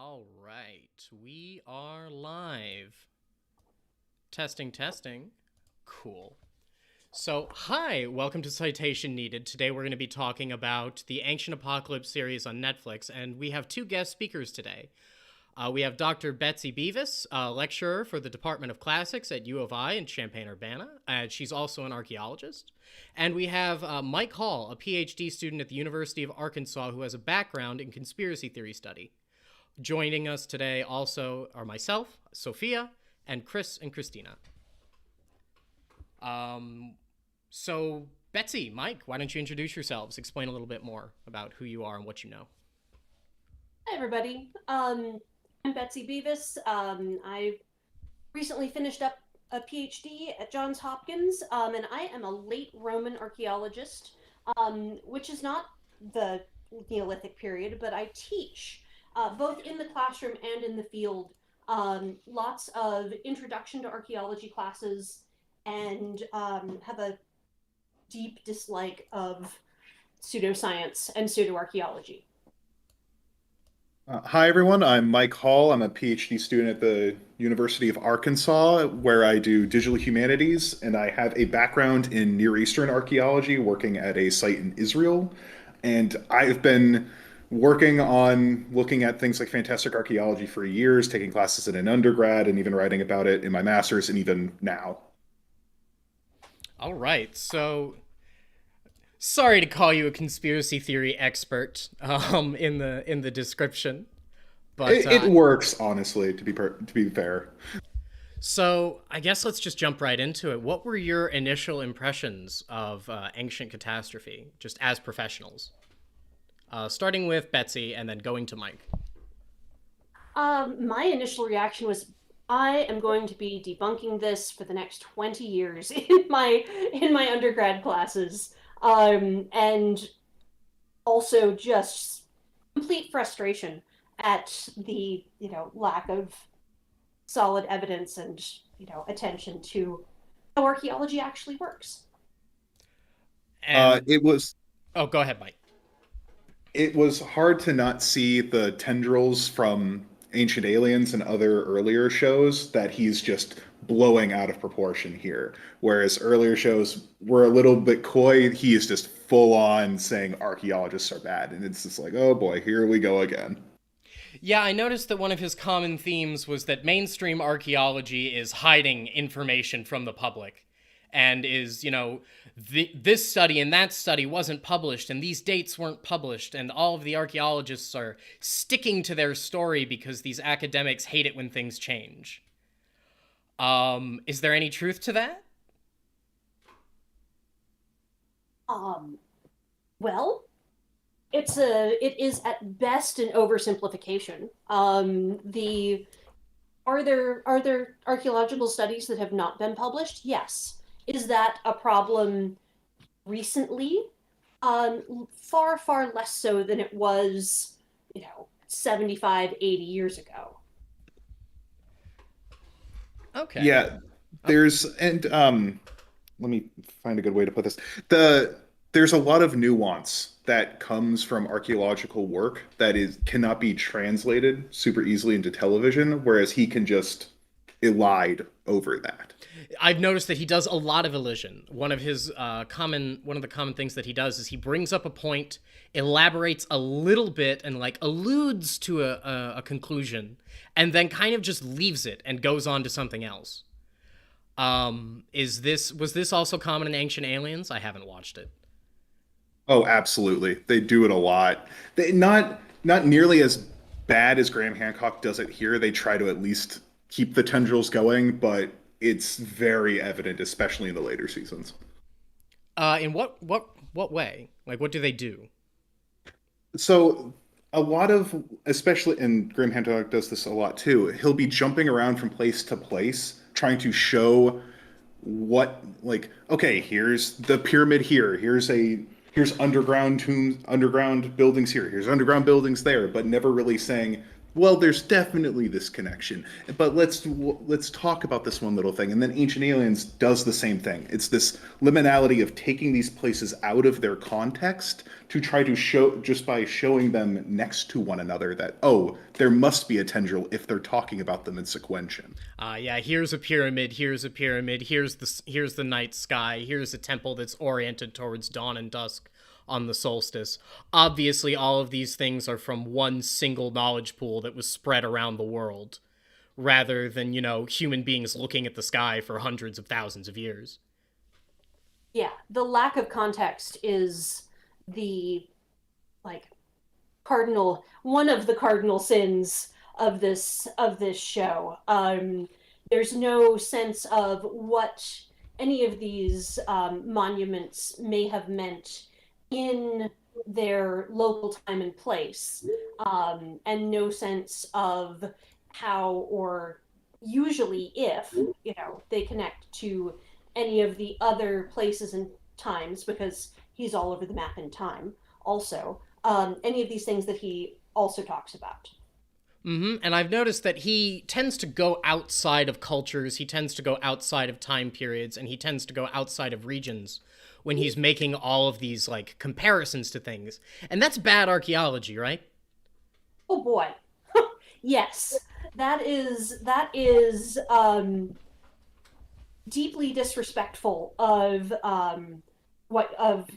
All right, we are live. Testing, testing. Cool. So, hi, welcome to Citation Needed. Today we're going to be talking about the Ancient Apocalypse series on Netflix, and we have two guest speakers today. We have Dr. Betsy Bevis, a lecturer for the Department of Classics at U of I in Champaign-Urbana, and she's also an archaeologist. And we have Mike Hall, a PhD student at the University of Arkansas who has a background in conspiracy theory study. Joining us today also are myself, Sophia, and Chris and Christina. So, Betsy, Mike, why don't you introduce yourselves? Explain a little bit more about who you are and what you know. Hi, everybody. I'm Betsy Bevis. I recently finished up a PhD at Johns Hopkins, and I am a late Roman archaeologist, which is not the Neolithic period, but I teach both in the classroom and in the field lots of introduction to archaeology classes and have a deep dislike of pseudoscience and pseudoarchaeology. Hi, everyone. I'm Mike Hall. I'm a PhD student at the University of Arkansas, where I do digital humanities, and I have a background in Near Eastern archaeology, working at a site in Israel. And I've been working on looking at things like fantastic archaeology for years, taking classes in an undergrad, and even writing about it in my master's, and even now. All right, so sorry to call you a conspiracy theory expert in the description, but It works, honestly, to be fair. so I guess let's just jump right into it. What were your initial impressions of ancient catastrophe, just as professionals? Starting with Betsy and then going to Mike. My initial reaction was, I am going to be debunking this for the next 20 years in my undergrad classes, and also just complete frustration at the lack of solid evidence and attention to how archaeology actually works. And It was oh, go ahead, Mike. it was hard to not see the tendrils from Ancient Aliens and other earlier shows that he's just blowing out of proportion here. Whereas earlier shows were a little bit coy, he is just full on saying archaeologists are bad. And it's just like, oh boy, here we go again. Yeah, I noticed that one of his common themes was that mainstream archaeology is hiding information from the public and is, this study and that study wasn't published and these dates weren't published and all of the archaeologists are sticking to their story because these academics hate it when things change. Is there any truth to that? Um, well, it is at best an oversimplification. Are there archaeological studies that have not been published? Yes. Is that a problem recently? Far, far less so than it was, 75, 80 years ago. Okay. Yeah, Oh, let me find a good way to put this. There's a lot of nuance that comes from archaeological work that is cannot be translated super easily into television, whereas he can just elide over that. I've noticed that he does a lot of elision. One of the common things that he does is he brings up a point, elaborates a little bit, and like alludes to a conclusion, and then kind of just leaves it and goes on to something else. Was this also common in Ancient Aliens? I haven't watched it. Oh, absolutely. They do it a lot. Not nearly as bad as Graham Hancock does it here. They try to at least keep the tendrils going, but it's very evident, especially in the later seasons. In what way? Like, what do they do? So a lot of, especially, and Graham Hancock does this a lot too, he'll be jumping around from place to place, trying to show what, like, okay, here's the pyramid here, here's underground tombs, underground buildings here, here's underground buildings there, but never really saying Well, there's definitely this connection, but let's talk about this one little thing. And then Ancient Aliens does the same thing. It's this liminality of taking these places out of their context to try to show, just by showing them next to one another, that there must be a tendril if they're talking about them in sequential. Yeah, here's a pyramid, here's a pyramid, here's the night sky, here's a temple that's oriented towards dawn and dusk on the solstice. Obviously, all of these things are from one single knowledge pool that was spread around the world, rather than, human beings looking at the sky for hundreds of thousands of years. Yeah, the lack of context is the, like, one of the cardinal sins of this show. There's no sense of what any of these monuments may have meant in their local time and place, and no sense of how, or usually if, they connect to any of the other places and times, because he's all over the map in time also, any of these things that he also talks about. And I've noticed that he tends to go outside of cultures, he tends to go outside of time periods, and he tends to go outside of regions when he's making all of these, comparisons to things. And that's bad archaeology, right? Oh boy. Yes. That is deeply disrespectful of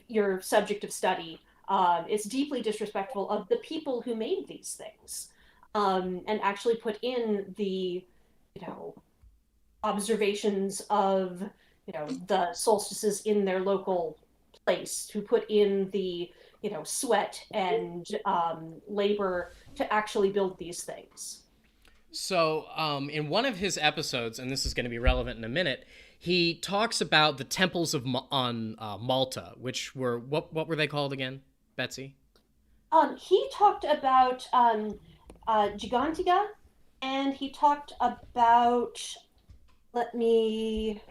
your subject of study. It's deeply disrespectful of the people who made these things, and actually put in the, observations of, the solstices in their local place, who put in the, sweat and labor to actually build these things. So, in one of his episodes, and this is going to be relevant in a minute, he talks about the temples on Malta, which were, what were they called again, Betsy? He talked about Gigantica, and he talked about, let me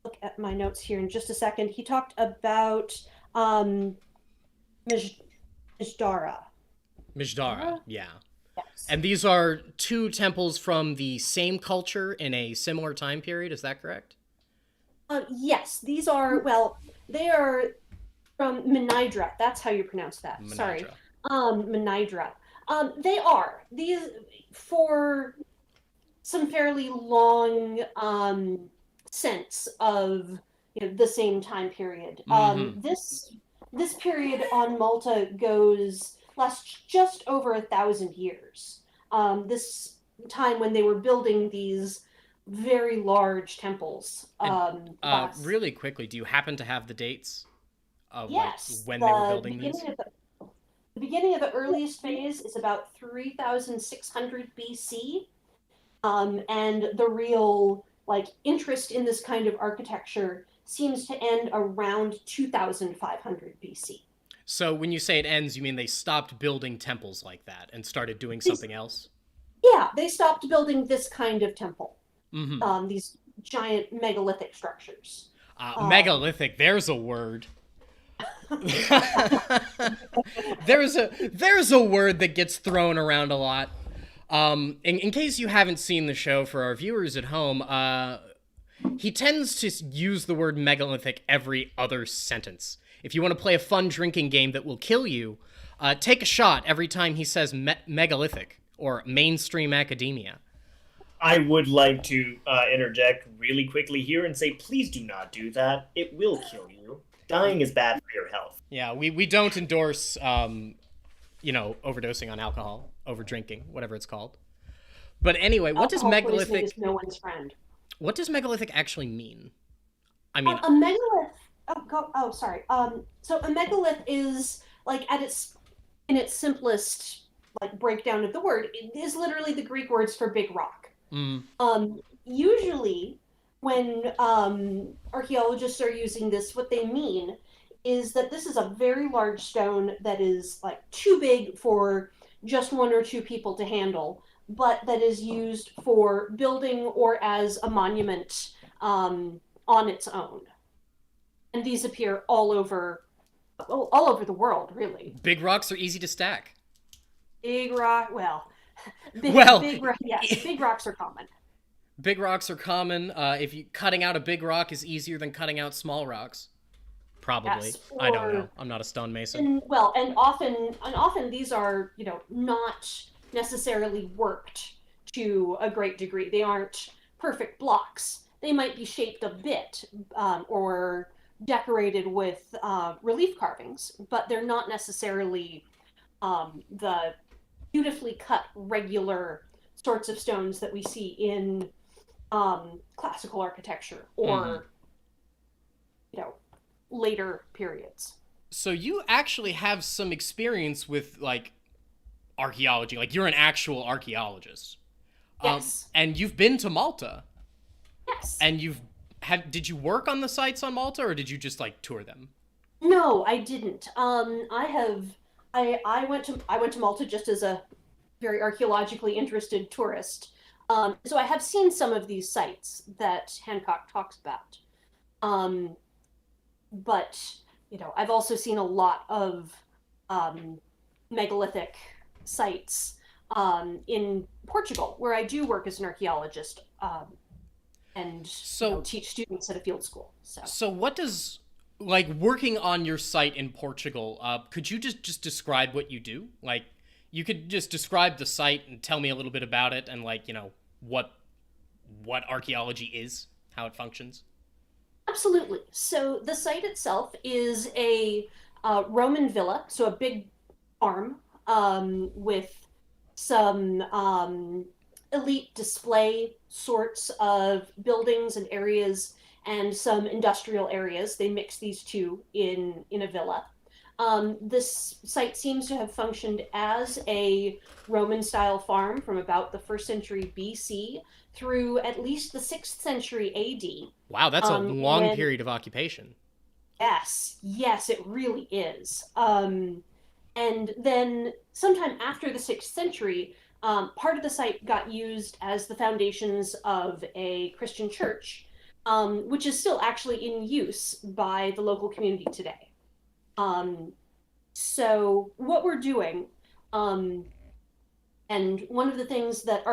look at my notes here in just a second. He talked about Mijdara. Mijdara, yeah. Yes. And these are two temples from the same culture in a similar time period, is that correct? Yes, these are, they are from Menidra. That's how you pronounce that. Menidra. Sorry. Menidra. They are. These, for some fairly long sense of, the same time period. This period on Malta lasts just over 1,000 years. This time when they were building these very large temples. Really quickly, do you happen to have the dates of yes, when they were building these? The beginning of the earliest phase is about 3,600 BC, and the real interest in this kind of architecture seems to end around 2,500 BC. So when you say it ends, you mean they stopped building temples like that and started doing something else? Yeah, they stopped building this kind of temple. Mm-hmm. These giant megalithic structures. Megalithic, there's a word. There's a word that gets thrown around a lot. In case you haven't seen the show, for our viewers at home, he tends to use the word megalithic every other sentence. If you want to play a fun drinking game that will kill you, take a shot every time he says megalithic or mainstream academia. I would like to interject really quickly here and say, please do not do that. It will kill you. Dying is bad for your health. Yeah, we don't endorse, overdosing on alcohol, over drinking, whatever it's called. But anyway, what does megalithic? Is no one's friend. What does megalithic actually mean? I mean, a megalith. Sorry. So a megalith is in its simplest breakdown of the word, it is literally the Greek words for big rock. Usually, when archaeologists are using this, what they mean is that this is a very large stone that is too big for just one or two people to handle, but that is used for building or as a monument on its own. And these appear all over the world, really. Big rocks are easy to stack. Big rock, well, Well, Yes, big rocks are common. big rocks are common. If you cutting out a big rock is easier than cutting out small rocks. Probably. Yes, I don't know. or I'm not a stonemason. and often these are, not necessarily worked to a great degree. They aren't perfect blocks. They might be shaped a bit, or decorated with relief carvings, but they're not necessarily the beautifully cut regular sorts of stones that we see in classical architecture or later periods. So you actually have some experience with like archaeology. Like you're an actual archaeologist. Yes. And you've been to Malta. Yes. And did you work on the sites on Malta or did you just like tour them? No, I didn't. I went to Malta just as a very archaeologically interested tourist. So I have seen some of these sites that Hancock talks about. But I've also seen a lot of megalithic sites in Portugal, where I do work as an archaeologist, and teach students at a field school. So what does like working on your site in Portugal? Could you just describe what you do? Like you could just describe the site and tell me a little bit about it, and like what archaeology is, how it functions. Absolutely. So the site itself is a Roman villa, so a big farm with some elite display sorts of buildings and areas and some industrial areas. They mix these two in a villa. This site seems to have functioned as a Roman-style farm from about the 1st century BC through at least the 6th century AD. Wow, that's a long period of occupation. Yes, it really is. And then sometime after the 6th century, part of the site got used as the foundations of a Christian church, which is still actually in use by the local community today. So what we're doing, and one of the things that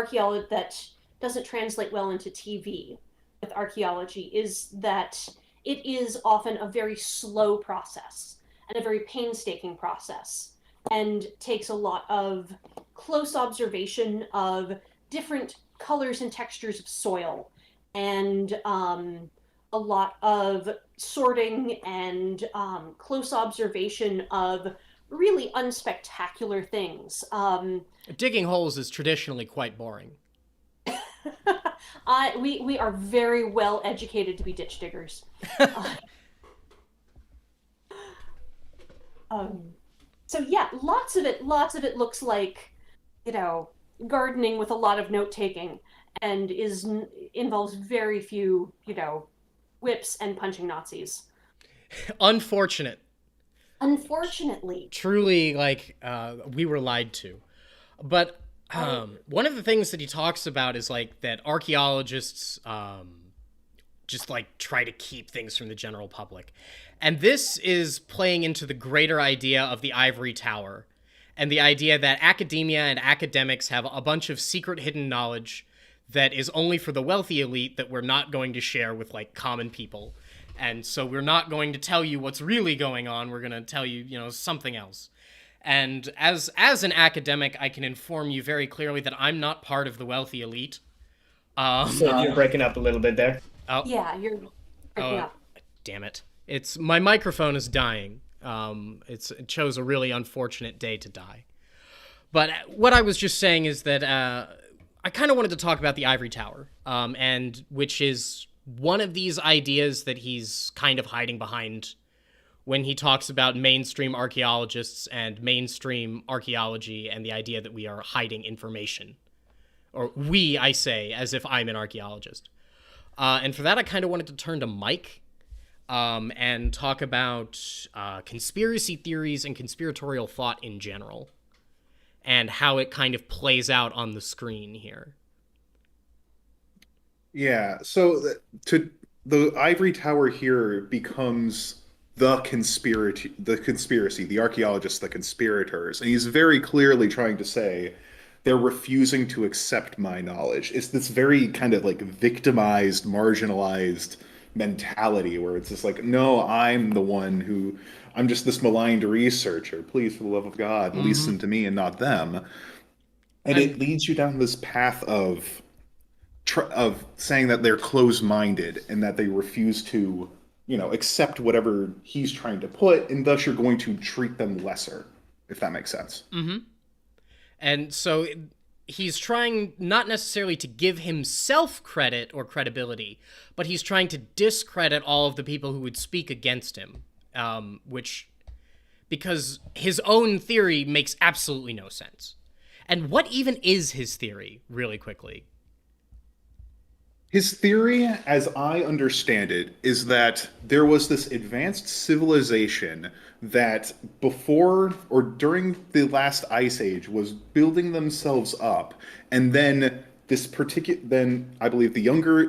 that doesn't translate well into TV with archaeology is that it is often a very slow process and a very painstaking process, and takes a lot of close observation of different colors and textures of soil, and a lot of sorting and close observation of really unspectacular things. Digging holes is traditionally quite boring. We are very well educated to be ditch diggers. So yeah, lots of it looks like, gardening with a lot of note taking, and involves very few, whips and punching Nazis. Unfortunately. Truly, like, we were lied to. But one of the things that he talks about is like that archaeologists just like try to keep things from the general public. And this is playing into the greater idea of the ivory tower, and the idea that academia and academics have a bunch of secret hidden knowledge that is only for the wealthy elite that we're not going to share with like common people. And so we're not going to tell you what's really going on. We're going to tell you, something else. And as an academic, I can inform you very clearly that I'm not part of the wealthy elite. So you're breaking up a little bit there. Oh, yeah, you're breaking up. Damn it. My microphone is dying. It chose a really unfortunate day to die. But what I was just saying is that I kind of wanted to talk about the ivory tower, and which is one of these ideas that he's kind of hiding behind when he talks about mainstream archaeologists and mainstream archaeology and the idea that we are hiding information. Or we, I say, as if I'm an archaeologist. And for that, I kind of wanted to turn to Mike and talk about conspiracy theories and conspiratorial thought in general, and how it kind of plays out on the screen here. Yeah, so the ivory tower here becomes the conspiracy, the archaeologists, the conspirators, and he's very clearly trying to say they're refusing to accept my knowledge. It's this very kind of like victimized, marginalized mentality where it's just like, no, I'm just this maligned researcher. Please, for the love of God, listen to me and not them. And it And leads you down this path of saying that they're closed-minded and that they refuse to, accept whatever he's trying to put, and thus you're going to treat them lesser, if that makes sense. And so he's trying not necessarily to give himself credit or credibility, but he's trying to discredit all of the people who would speak against him, because his own theory makes absolutely no sense. And what even is his theory, really quickly? His theory, as I understand it, is that there was this advanced civilization that before or during the last ice age was building themselves up, and then then I believe the younger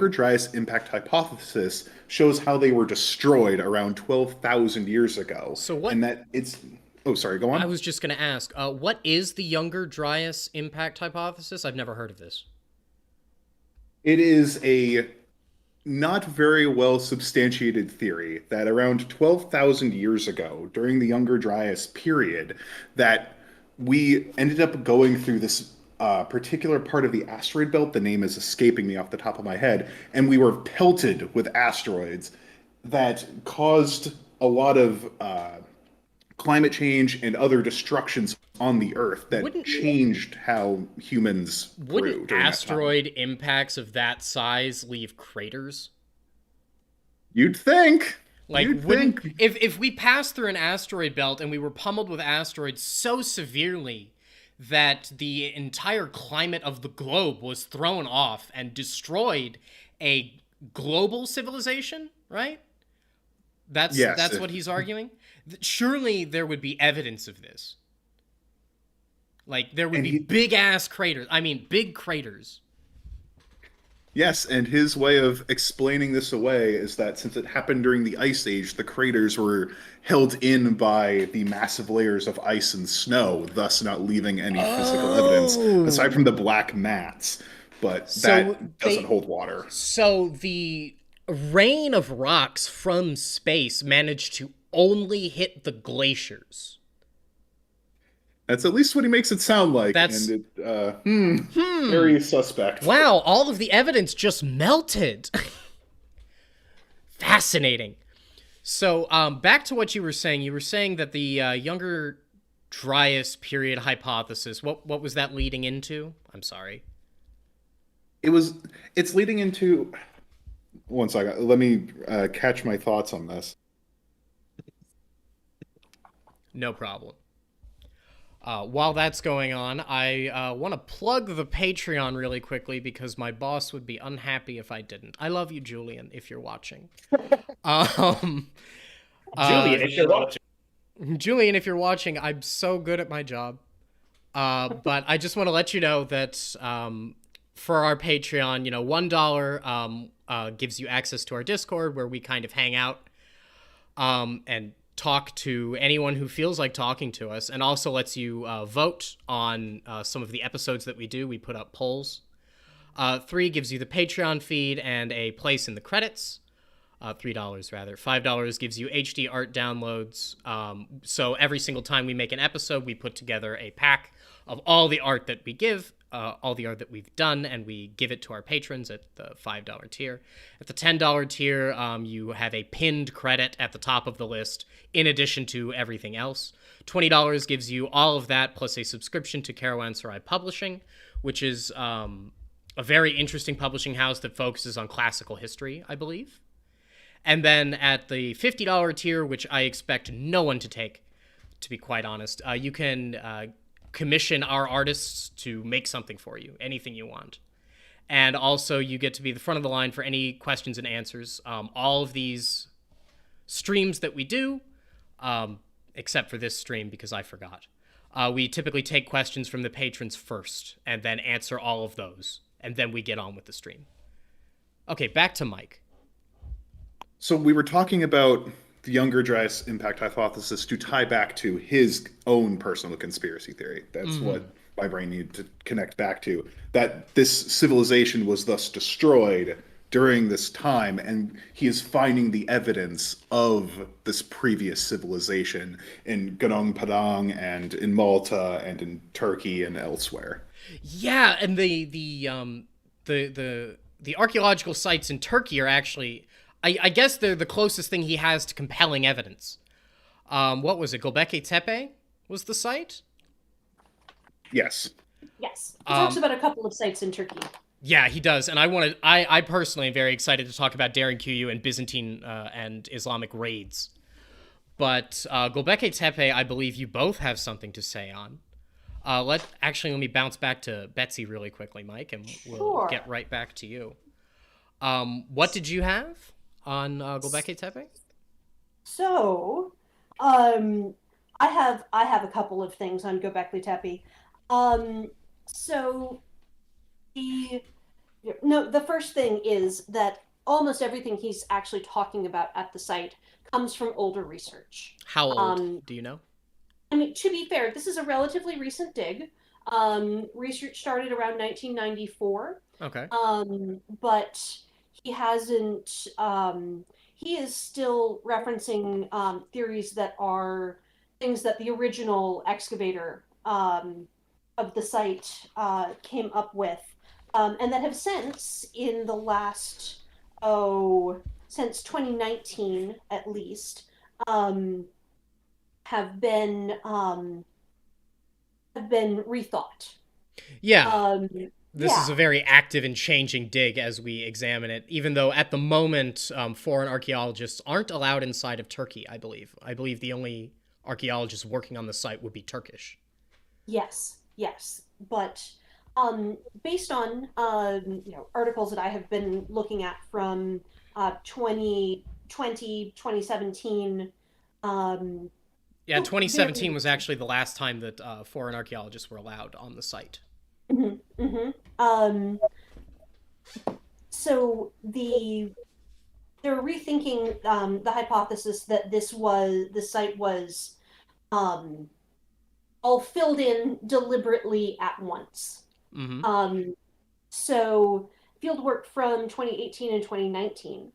dryas impact hypothesis shows how they were destroyed around 12,000 years ago. So what? And that it's Oh, sorry, go on. I was just going to ask, what is the younger dryas impact hypothesis? I've never heard of this. It is a not very well substantiated theory that around 12,000 years ago, during the Younger Dryas period, that we ended up going through this particular part of the asteroid belt. The name is escaping me off the top of my head. And we were pelted with asteroids that caused a lot of climate change and other destructions on the Earth that changed how humans grew. Wouldn't asteroid impacts of that size leave craters? You'd think. Like, if we passed through an asteroid belt and we were pummeled with asteroids so severely that the entire climate of the globe was thrown off and destroyed a global civilization, right? That's what he's arguing. Surely there would be evidence of this. Like, there would be big-ass craters. I mean, big craters. Yes, and his way of explaining this away is that since it happened during the Ice Age, the craters were held in by the massive layers of ice and snow, thus not leaving any physical evidence, aside from the black mats. But that doesn't hold water. So the rain of rocks from space managed to only hit the glaciers. That's at least what he makes it sound like. And very suspect. Wow, all of the evidence just melted. Fascinating. So, back to what you were saying. You were saying that the Younger Dryas period hypothesis, what was that leading into? I'm sorry. It's leading into... One second. Let me catch my thoughts on this. No problem. While that's going on, I want to plug the Patreon really quickly because my boss would be unhappy if I didn't. I love you, Julian, if you're watching. Julian, if you're watching. Julian, if you're watching, I'm so good at my job. But I just want to let you know that for our Patreon, $1 gives you access to our Discord where we kind of hang out and talk to anyone who feels like talking to us, and also lets you vote on some of the episodes that we do. We put up polls. 3 gives you the Patreon feed and a place in the credits. $3 rather. $5 gives you HD art downloads. So every single time we make an episode, we put together a pack of all the art that we give, all the art that we've done, and we give it to our patrons at the $5 tier. At the $10 tier, you have a pinned credit at the top of the list, in addition to everything else. $20 gives you all of that, plus a subscription to Caravanserai Publishing, which is a very interesting publishing house that focuses on classical history, I believe. And then at the $50 tier, which I expect no one to take, to be quite honest, you can commission our artists to make something for you, anything you want. And also you get to be the front of the line for any questions and answers. All of these streams that we do, except for this stream because I forgot, we typically take questions from the patrons first and then answer all of those. And then we get on with the stream. Okay, back to Mike. So we were talking about the Younger Dryas impact hypothesis to tie back to his own personal conspiracy theory. That's what my brain needed to connect back to, that this civilization was thus destroyed during this time, and he is finding the evidence of this previous civilization in Gunung Padang and in Malta and in Turkey and elsewhere. Yeah, and the archaeological sites in Turkey are actually, I guess they're the closest thing he has to compelling evidence. What was it? Göbekli Tepe was the site? Yes. Yes. He talks about a couple of sites in Turkey. Yeah, he does, and I personally am very excited to talk about Derinkuyu and Byzantine and Islamic raids. But Göbekli Tepe, I believe you both have something to say on. Let me bounce back to Betsy really quickly, Mike, and we'll get right back to you. What did you have on Göbekli Tepe? So, I have a couple of things on Göbekli Tepe. So the first thing is that almost everything he's actually talking about at the site comes from older research. How old? Do you know? I mean, to be fair, this is a relatively recent dig. Research started around 1994. Okay. But he hasn't. He is still referencing theories that are things that the original excavator of the site came up with, and that have since, in the last since 2019 at least, have been rethought. Yeah. This is a very active and changing dig as we examine it, even though at the moment foreign archaeologists aren't allowed inside of Turkey, I believe. I believe the only archaeologists working on the site would be Turkish. Yes. But based on articles that I have been looking at from 2020, 2017. Yeah, 2017 was actually the last time that foreign archaeologists were allowed on the site. Mm-hmm, mm-hmm. So they're rethinking the hypothesis that the site was all filled in deliberately at once. Mm-hmm. So fieldwork from 2018 and 2019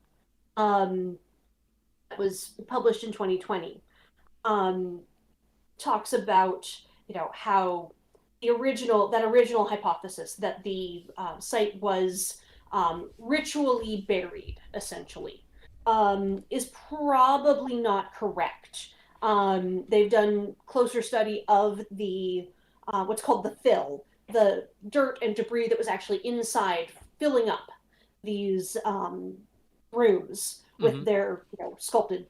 that was published in 2020 talks about how the original hypothesis that the site was ritually buried, essentially, is probably not correct. They've done closer study of the what's called the fill, the dirt and debris that was actually inside, filling up these rooms with Mm-hmm. their sculpted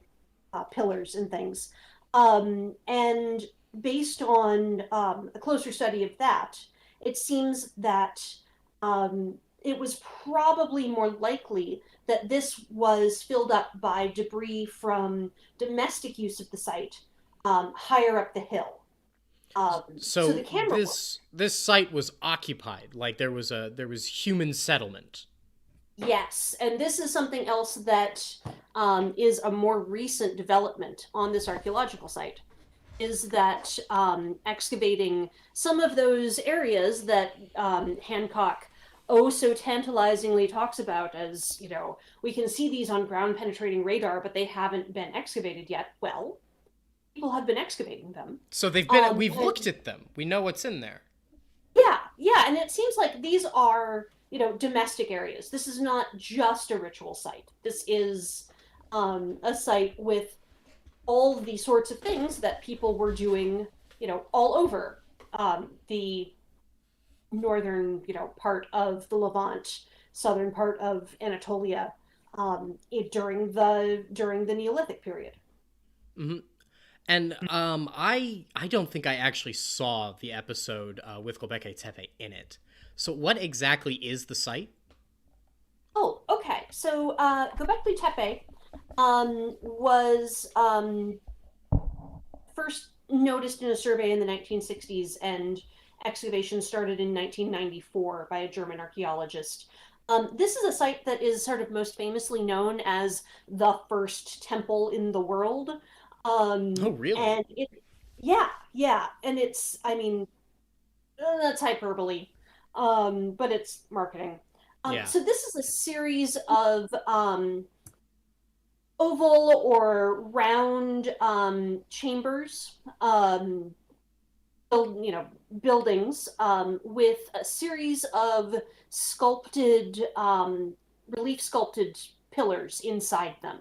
pillars and things. And based on a closer study of that, it seems that it was probably more likely that this was filled up by debris from domestic use of the site higher up the hill. So the camera this site was occupied, like there was human settlement. Yes, and this is something else that is a more recent development on this archaeological site, is that excavating some of those areas that Hancock so tantalizingly talks about as, we can see these on ground penetrating radar, but they haven't been excavated yet. Well, people have been excavating them. So we've looked at them. We know what's in there. Yeah, and it seems like these are domestic areas. This is not just a ritual site. This is a site with all the sorts of things that people were doing, all over the northern, part of the Levant, southern part of Anatolia, during the Neolithic period. Mm-hmm. And I don't think I actually saw the episode with Göbekli Tepe in it. So what exactly is the site? Oh, okay. So Göbekli Tepe was first noticed in a survey in the 1960s, and excavation started in 1994 by a German archaeologist. This is a site that is sort of most famously known as the first temple in the world. Oh, really? And yeah. And it's, that's hyperbole, but it's marketing. Yeah. So this is a series of oval or round chambers, buildings with a series of sculpted, relief sculpted pillars inside them.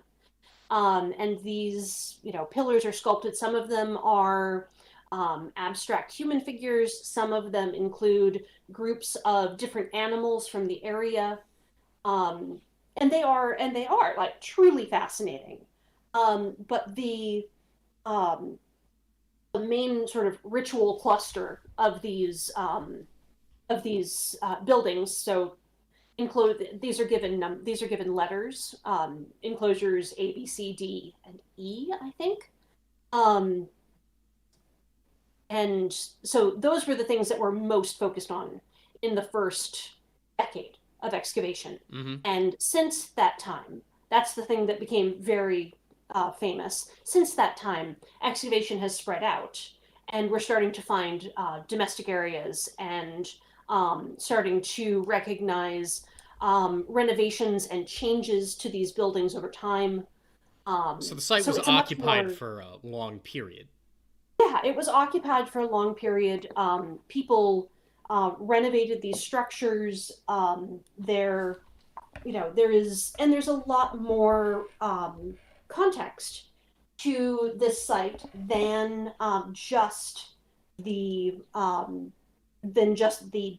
And these, pillars are sculpted. Some of them are abstract human figures. Some of them include groups of different animals from the area. And they are like truly fascinating. But the main sort of ritual cluster of these buildings. So these are given letters, enclosures A, B, C, D, and E, I think. And so those were the things that were most focused on in the first decade of excavation. Mm-hmm. And since that time, that's the thing that became very famous. Since that time, excavation has spread out, and we're starting to find domestic areas and starting to recognize renovations and changes to these buildings over time. So the site was occupied for a long period. Yeah, it was occupied for a long period. People renovated these structures. There's a lot more context to this site than just the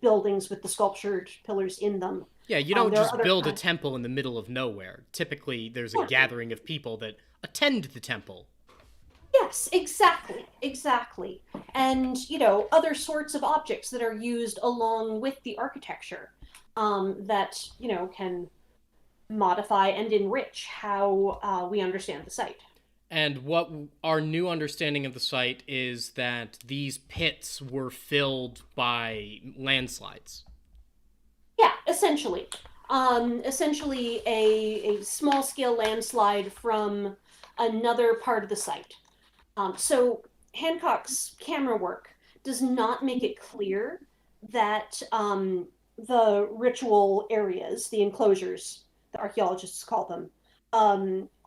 buildings with the sculptured pillars in them. Yeah, you don't just build a temple in the middle of nowhere. Typically, there's a gathering of people that attend the temple. Yes, exactly. And, other sorts of objects that are used along with the architecture that, can modify and enrich how we understand the site. And what our new understanding of the site is that these pits were filled by landslides. Yeah, essentially. Essentially a small-scale landslide from another part of the site. So Hancock's camera work does not make it clear that the ritual areas, the enclosures, the archaeologists call them,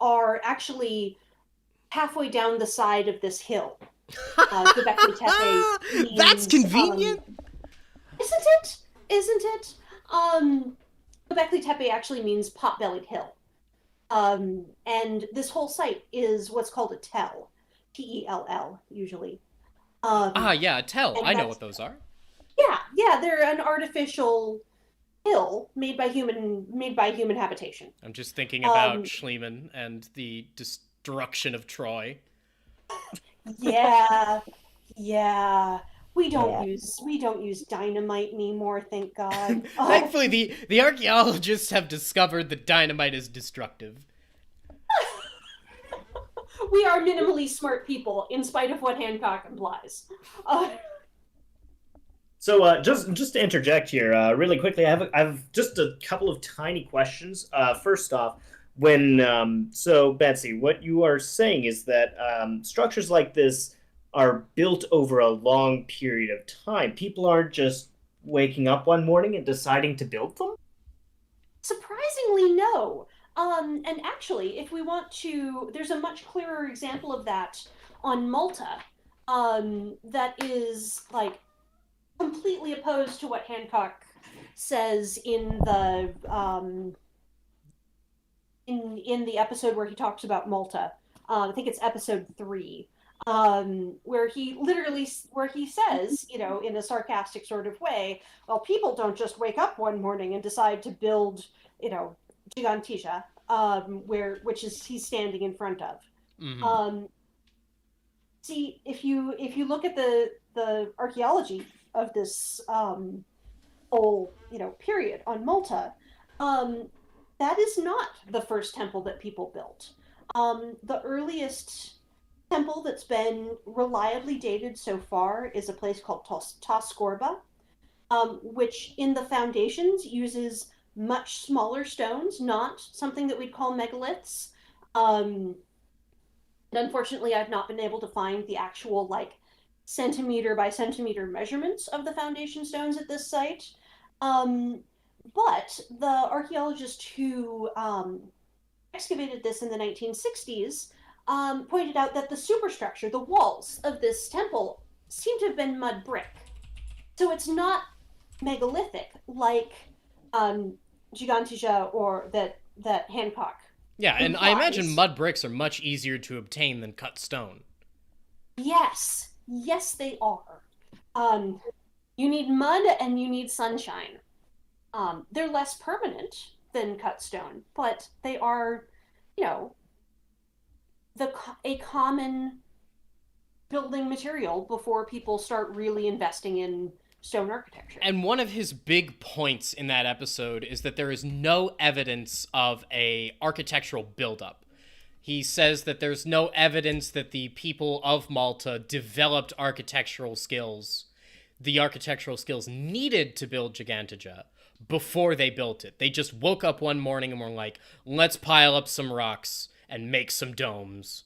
are actually halfway down the side of this hill. Göbekli Tepe means, that's convenient. Isn't it? Göbekli Tepe actually means pot-bellied hill. And this whole site is what's called a tell. Tell, usually. Yeah, a tell. I know what those are. Yeah, they're an artificial hill made by human habitation. I'm just thinking about Schliemann and the destruction of Troy. Yeah. We don't use dynamite anymore, thank God. Thankfully, the archaeologists have discovered that dynamite is destructive. We are minimally smart people, in spite of what Hancock implies. So just to interject here, really quickly, I have just a couple of tiny questions. First off, so Betsy, what you are saying is that structures like this are built over a long period of time. People aren't just waking up one morning and deciding to build them? Surprisingly, no. And actually, if we want to, there's a much clearer example of that on Malta, that is like completely opposed to what Hancock says in the in the episode where he talks about Malta. I think it's episode 3, where he says, in a sarcastic sort of way, well, people don't just wake up one morning and decide to build, Gigantisha, which is he's standing in front of. Mm-hmm. See, if you look at the archaeology of this whole period on Malta, that is not the first temple that people built. The earliest temple that's been reliably dated so far is a place called Toscorba, which in the foundations uses much smaller stones, not something that we'd call megaliths. And unfortunately, I've not been able to find the actual centimeter by centimeter measurements of the foundation stones at this site. But the archaeologist who excavated this in the 1960s pointed out that the superstructure, the walls of this temple, seem to have been mud brick. So it's not megalithic like Gigantija or that Hancock. Yeah, and implies. I imagine mud bricks are much easier to obtain than cut stone. Yes, they are. You need mud and you need sunshine. They're less permanent than cut stone, but they are, a common building material before people start really investing in stone architecture. And one of his big points in that episode is that there is no evidence of a architectural buildup. He says that there's no evidence that the people of Malta developed architectural skills, the architectural skills needed to build Gigantija, before they built it. They just woke up one morning and were like, let's pile up some rocks and make some domes.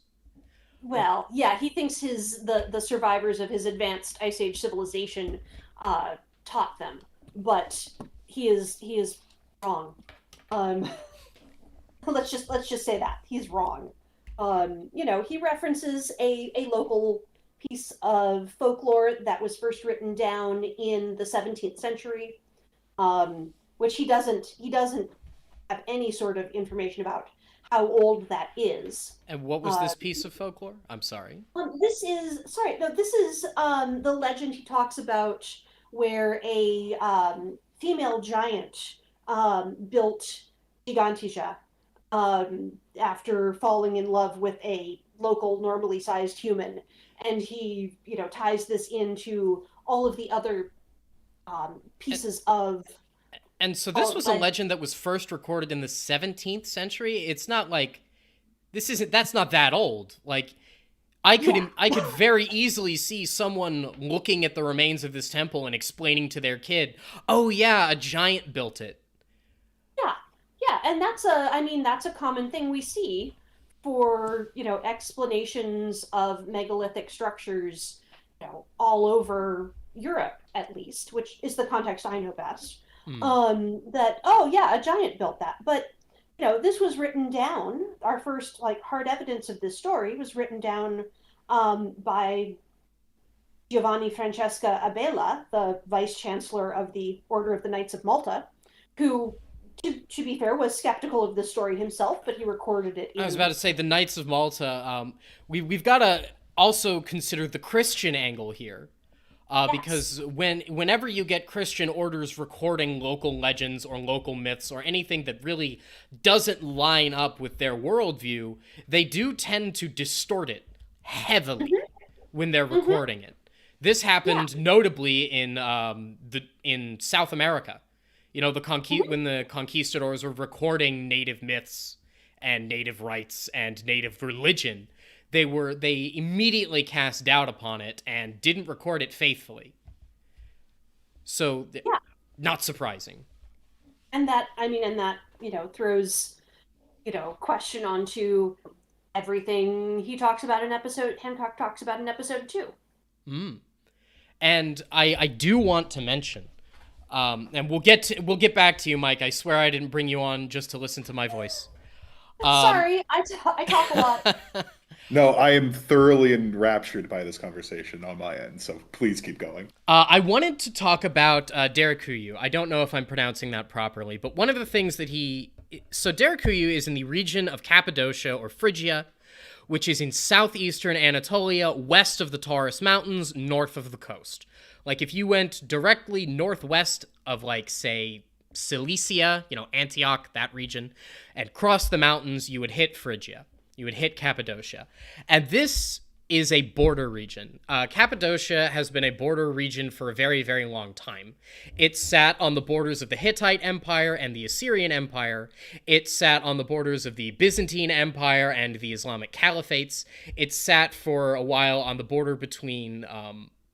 Well, yeah, he thinks the survivors of his advanced Ice Age civilization taught them, but he is wrong. Let's just say that he's wrong. He references a local piece of folklore that was first written down in the 17th century, which he doesn't have any sort of information about how old that is. And what was this piece of folklore? I'm sorry. This is the legend he talks about, where a female giant built Gigantija after falling in love with a local normally sized human, and he ties this into all of the other pieces of. And so this was a legend that was first recorded in the 17th century. It's not like that's not that old. Like I could very easily see someone looking at the remains of this temple and explaining to their kid, "Oh yeah, a giant built it." Yeah, and that's a common thing we see for, explanations of megalithic structures, all over Europe at least, which is the context I know best. That, oh yeah, a giant built that. But, this was written down, our first hard evidence of this story was written down by Giovanni Francesca Abela, the vice chancellor of the Order of the Knights of Malta, who, to be fair, was skeptical of this story himself, but he recorded it. I was about to say the Knights of Malta. We've got to also consider the Christian angle here. Yes. Because whenever you get Christian orders recording local legends or local myths or anything that really doesn't line up with their worldview, they do tend to distort it heavily when they're recording it. This happened notably in South America. When the conquistadors were recording native myths and native rites and native religion, they immediately cast doubt upon it and didn't record it faithfully. So, not surprising. And that throws, question onto everything he talks about in episode, Hancock talks about in episode 2. And I do want to mention, and we'll get back to you, Mike. I swear I didn't bring you on just to listen to my voice. Sorry, I talk a lot. No, I am thoroughly enraptured by this conversation on my end, so please keep going. I wanted to talk about Derekuyu. I don't know if I'm pronouncing that properly, but one of the things that so Derekuyu is in the region of Cappadocia or Phrygia, which is in southeastern Anatolia, west of the Taurus Mountains, north of the coast. Like if you went directly northwest of say Cilicia, Antioch, that region, and crossed the mountains, you would hit Phrygia. You would hit Cappadocia. And this is a border region. Cappadocia has been a border region for a very, very long time. It sat on the borders of the Hittite Empire and the Assyrian Empire. It sat on the borders of the Byzantine Empire and the Islamic Caliphates. It sat for a while on the border between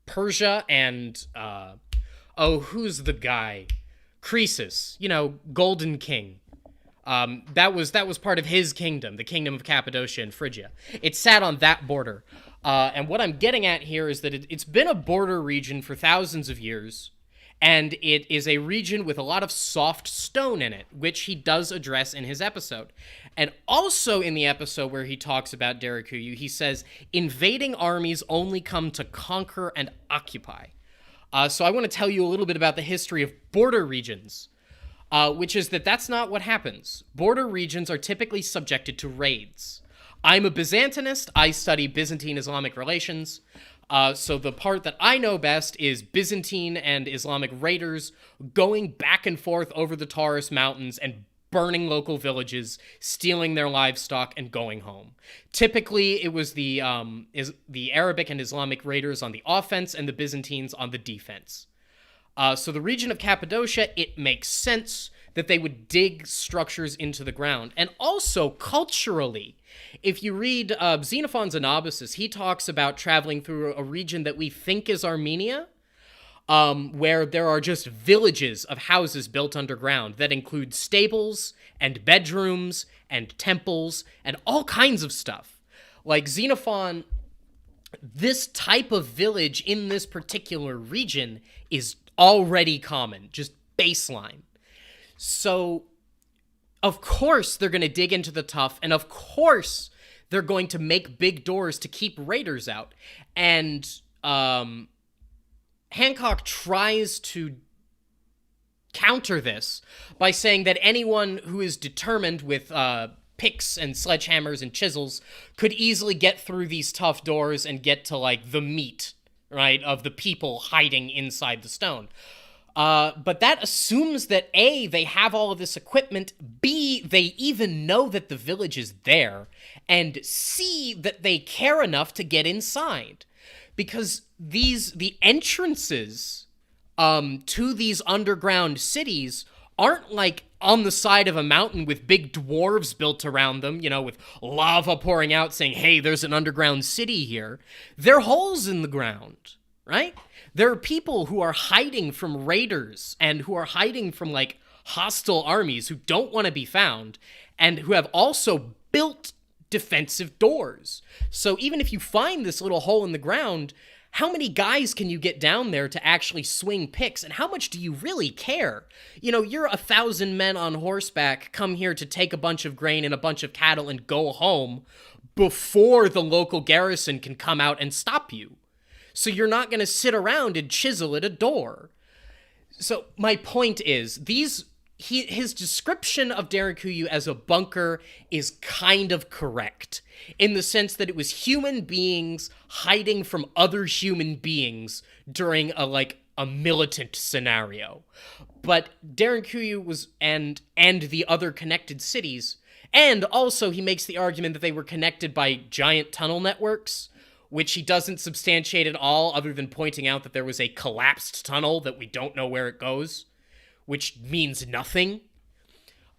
Persia and, who's the guy? Croesus, Golden King. That was part of his kingdom, the kingdom of Cappadocia and Phrygia. It sat on that border. And what I'm getting at here is that it's been a border region for thousands of years, and it is a region with a lot of soft stone in it, which he does address in his episode. And also in the episode where he talks about Derekuyu, he says, invading armies only come to conquer and occupy. So I want to tell you a little bit about the history of border regions, which is that that's not what happens. Border regions are typically subjected to raids. I'm a Byzantinist. I study Byzantine Islamic relations. So the part that I know best is Byzantine and Islamic raiders going back and forth over the Taurus Mountains and burning local villages, stealing their livestock, and going home. Typically, it was the Arabic and Islamic raiders on the offense and the Byzantines on the defense. So the region of Cappadocia, it makes sense that they would dig structures into the ground. And also, culturally, if you read Xenophon's Anabasis, he talks about traveling through a region that we think is Armenia, where there are just villages of houses built underground that include stables and bedrooms and temples and all kinds of stuff. Like Xenophon, this type of village in this particular region is already common, just baseline. So, of course, they're going to dig into the tough, and of course, they're going to make big doors to keep raiders out. And Hancock tries to counter this by saying that anyone who is determined with picks and sledgehammers and chisels could easily get through these tough doors and get to, like, the meat, right, of the people hiding inside the stone. But that assumes that A, they have all of this equipment, B, they even know that the village is there, and C, that they care enough to get inside. Because the entrances to these underground cities aren't like on the side of a mountain with big dwarves built around them, with lava pouring out saying, hey, there's an underground city here. They're holes in the ground, right? There are people who are hiding from raiders and who are hiding from, like, hostile armies who don't want to be found and who have also built defensive doors. So even if you find this little hole in the ground, how many guys can you get down there to actually swing picks, and how much do you really care? You're 1,000 men on horseback come here to take a bunch of grain and a bunch of cattle and go home before the local garrison can come out and stop you. So you're not going to sit around and chisel at a door. So my point is, his description of Derekuyu as a bunker is kind of correct, in the sense that it was human beings hiding from other human beings during a militant scenario. But Derekuyu was, and the other connected cities, and also he makes the argument that they were connected by giant tunnel networks, which he doesn't substantiate at all, other than pointing out that there was a collapsed tunnel that we don't know where it goes, which means nothing.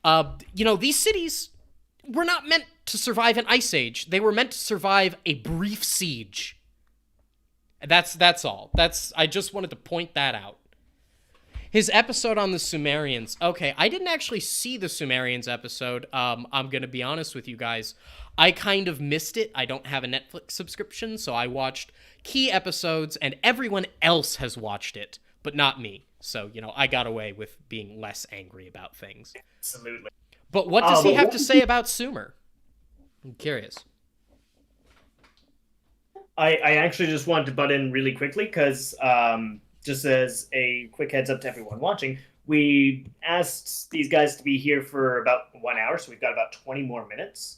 These cities were not meant to survive an ice age. They were meant to survive a brief siege. That's all. I just wanted to point that out. His episode on the Sumerians. Okay, I didn't actually see the Sumerians episode. I'm going to be honest with you guys. I kind of missed it. I don't have a Netflix subscription, so I watched key episodes, and everyone else has watched it, but not me. So, I got away with being less angry about things. Absolutely. But what does he have to say about Sumer? I'm curious. I actually just wanted to butt in really quickly because, just as a quick heads up to everyone watching, we asked these guys to be here for about 1 hour, so we've got about 20 more minutes.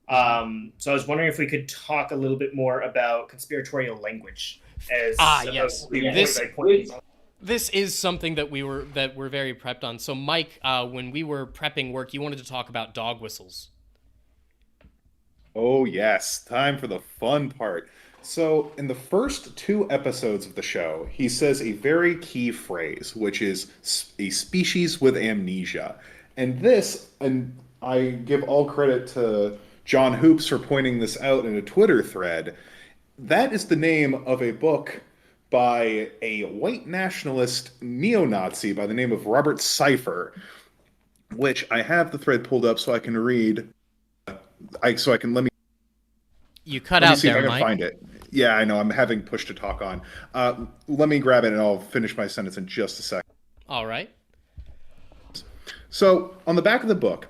So I was wondering if we could talk a little bit more about conspiratorial language. Yes. This is something that we're very prepped on. So, Mike, when we were prepping work, you wanted to talk about dog whistles. Oh, yes. Time for the fun part. So, in the first 2 episodes of the show, he says a very key phrase, which is a species with amnesia. And I give all credit to John Hoops for pointing this out in a Twitter thread. That is the name of a book by a white nationalist neo-Nazi by the name of Robert Cipher, which I have the thread pulled up so I can read. You cut out there, Mike. Find it. Yeah, I know. I'm having push to talk on. Let me grab it and I'll finish my sentence in just a second. All right. So, on the back of the book,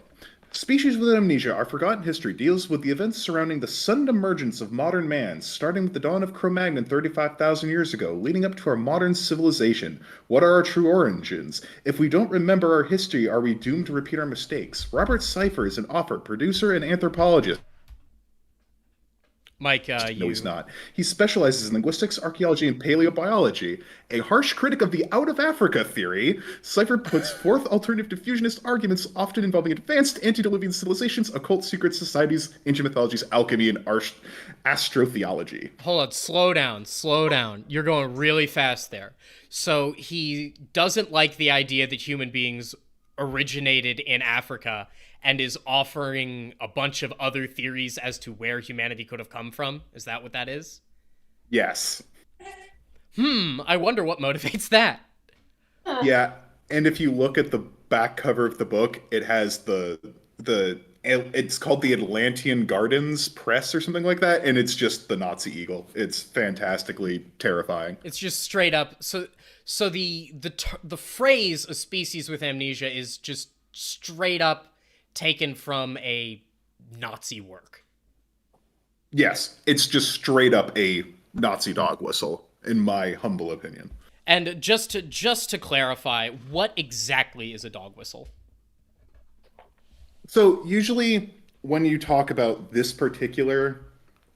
Species with Amnesia, Our Forgotten History deals with the events surrounding the sudden emergence of modern man, starting with the dawn of Cro-Magnon 35,000 years ago, leading up to our modern civilization. What are our true origins? If we don't remember our history, are we doomed to repeat our mistakes? Robert Cipher is an author, producer, and anthropologist. Mike, No, he's not. He specializes in linguistics, archaeology, and paleobiology. A harsh critic of the out of Africa theory, Cipher puts forth alternative to fusionist arguments often involving advanced antediluvian civilizations, occult secret societies, ancient mythologies, alchemy, and astrotheology. Hold on, slow down, slow down. You're going really fast there. So he doesn't like the idea that human beings originated in Africa and is offering a bunch of other theories as to where humanity could have come from. Is that what that is? Yes. I wonder what motivates that. Yeah, and if you look at the back cover of the book, it has it's called the Atlantean Gardens Press or something like that, and it's just the Nazi eagle. It's fantastically terrifying. It's just straight up. So the phrase "a species with amnesia" is just straight up taken from a Nazi work. Yes, it's just straight up a Nazi dog whistle, in my humble opinion. And just to clarify, what exactly is a dog whistle? So usually when you talk about this particular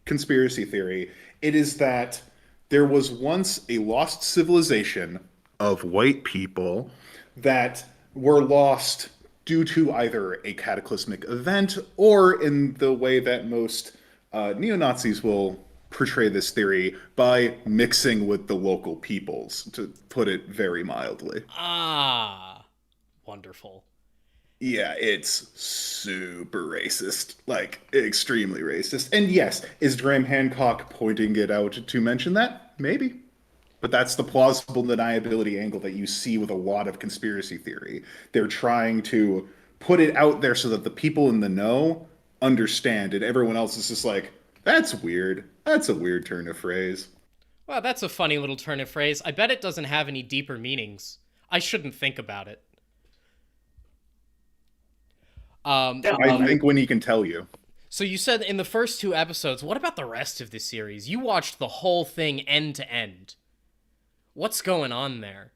conspiracy theory, it is that there was once a lost civilization of white people that were lost due to either a cataclysmic event or, in the way that most neo-Nazis will portray this theory, by mixing with the local peoples, to put it very mildly. Ah, wonderful. Yeah, it's super racist. Like, extremely racist. And yes, is Graham Hancock pointing it out to mention that? Maybe. But that's the plausible deniability angle that you see with a lot of conspiracy theory. They're trying to put it out there so that the people in the know understand, and everyone else is just like, that's weird. That's a weird turn of phrase. Well, that's a funny little turn of phrase. I bet it doesn't have any deeper meanings. I shouldn't think about it. I think when he can tell you. So you said in the first 2 episodes, what about the rest of the series? You watched the whole thing end to end. What's going on there?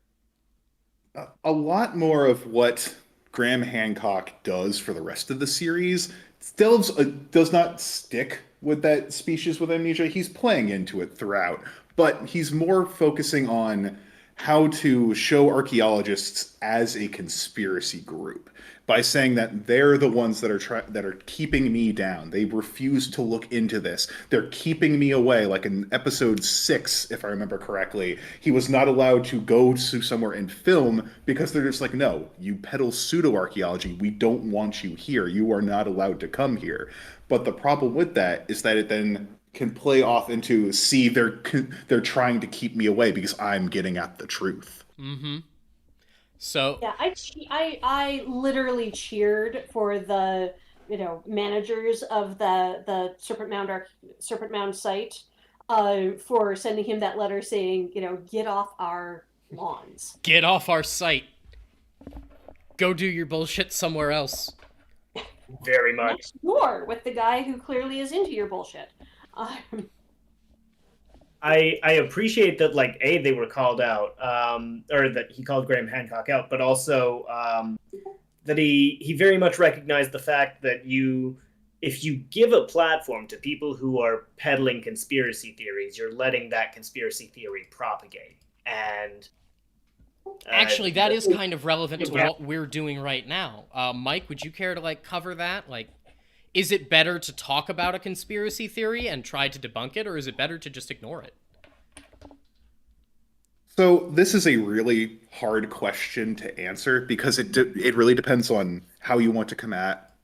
A lot more of what Graham Hancock does for the rest of the series does not stick with that species with amnesia. He's playing into it throughout, but he's more focusing on how to show archaeologists as a conspiracy group by saying that they're the ones that are keeping me down. They refuse to look into this. They're keeping me away. Like in episode 6, if I remember correctly, he was not allowed to go to somewhere and film because they're just like, no, you peddle pseudo-archaeology. We don't want you here. You are not allowed to come here. But the problem with that is that it then can play off into, see, they're trying to keep me away because I'm getting at the truth. Mm-hmm. So yeah, I literally cheered for the managers of the Serpent Mound site for sending him that letter saying, get off our lawns. Get off our site. Go do your bullshit somewhere else. Very much. Next door with the guy who clearly is into your bullshit. I appreciate that, like, they were called out, or that he called Graham Hancock out, but also that he very much recognized the fact that if you give a platform to people who are peddling conspiracy theories, you're letting that conspiracy theory propagate. And actually, that is kind of relevant to what we're doing right now. Mike, would you care to cover that? Is it better to talk about a conspiracy theory and try to debunk it, or is it better to just ignore it? So this is a really hard question to answer because it really depends on how you want to come at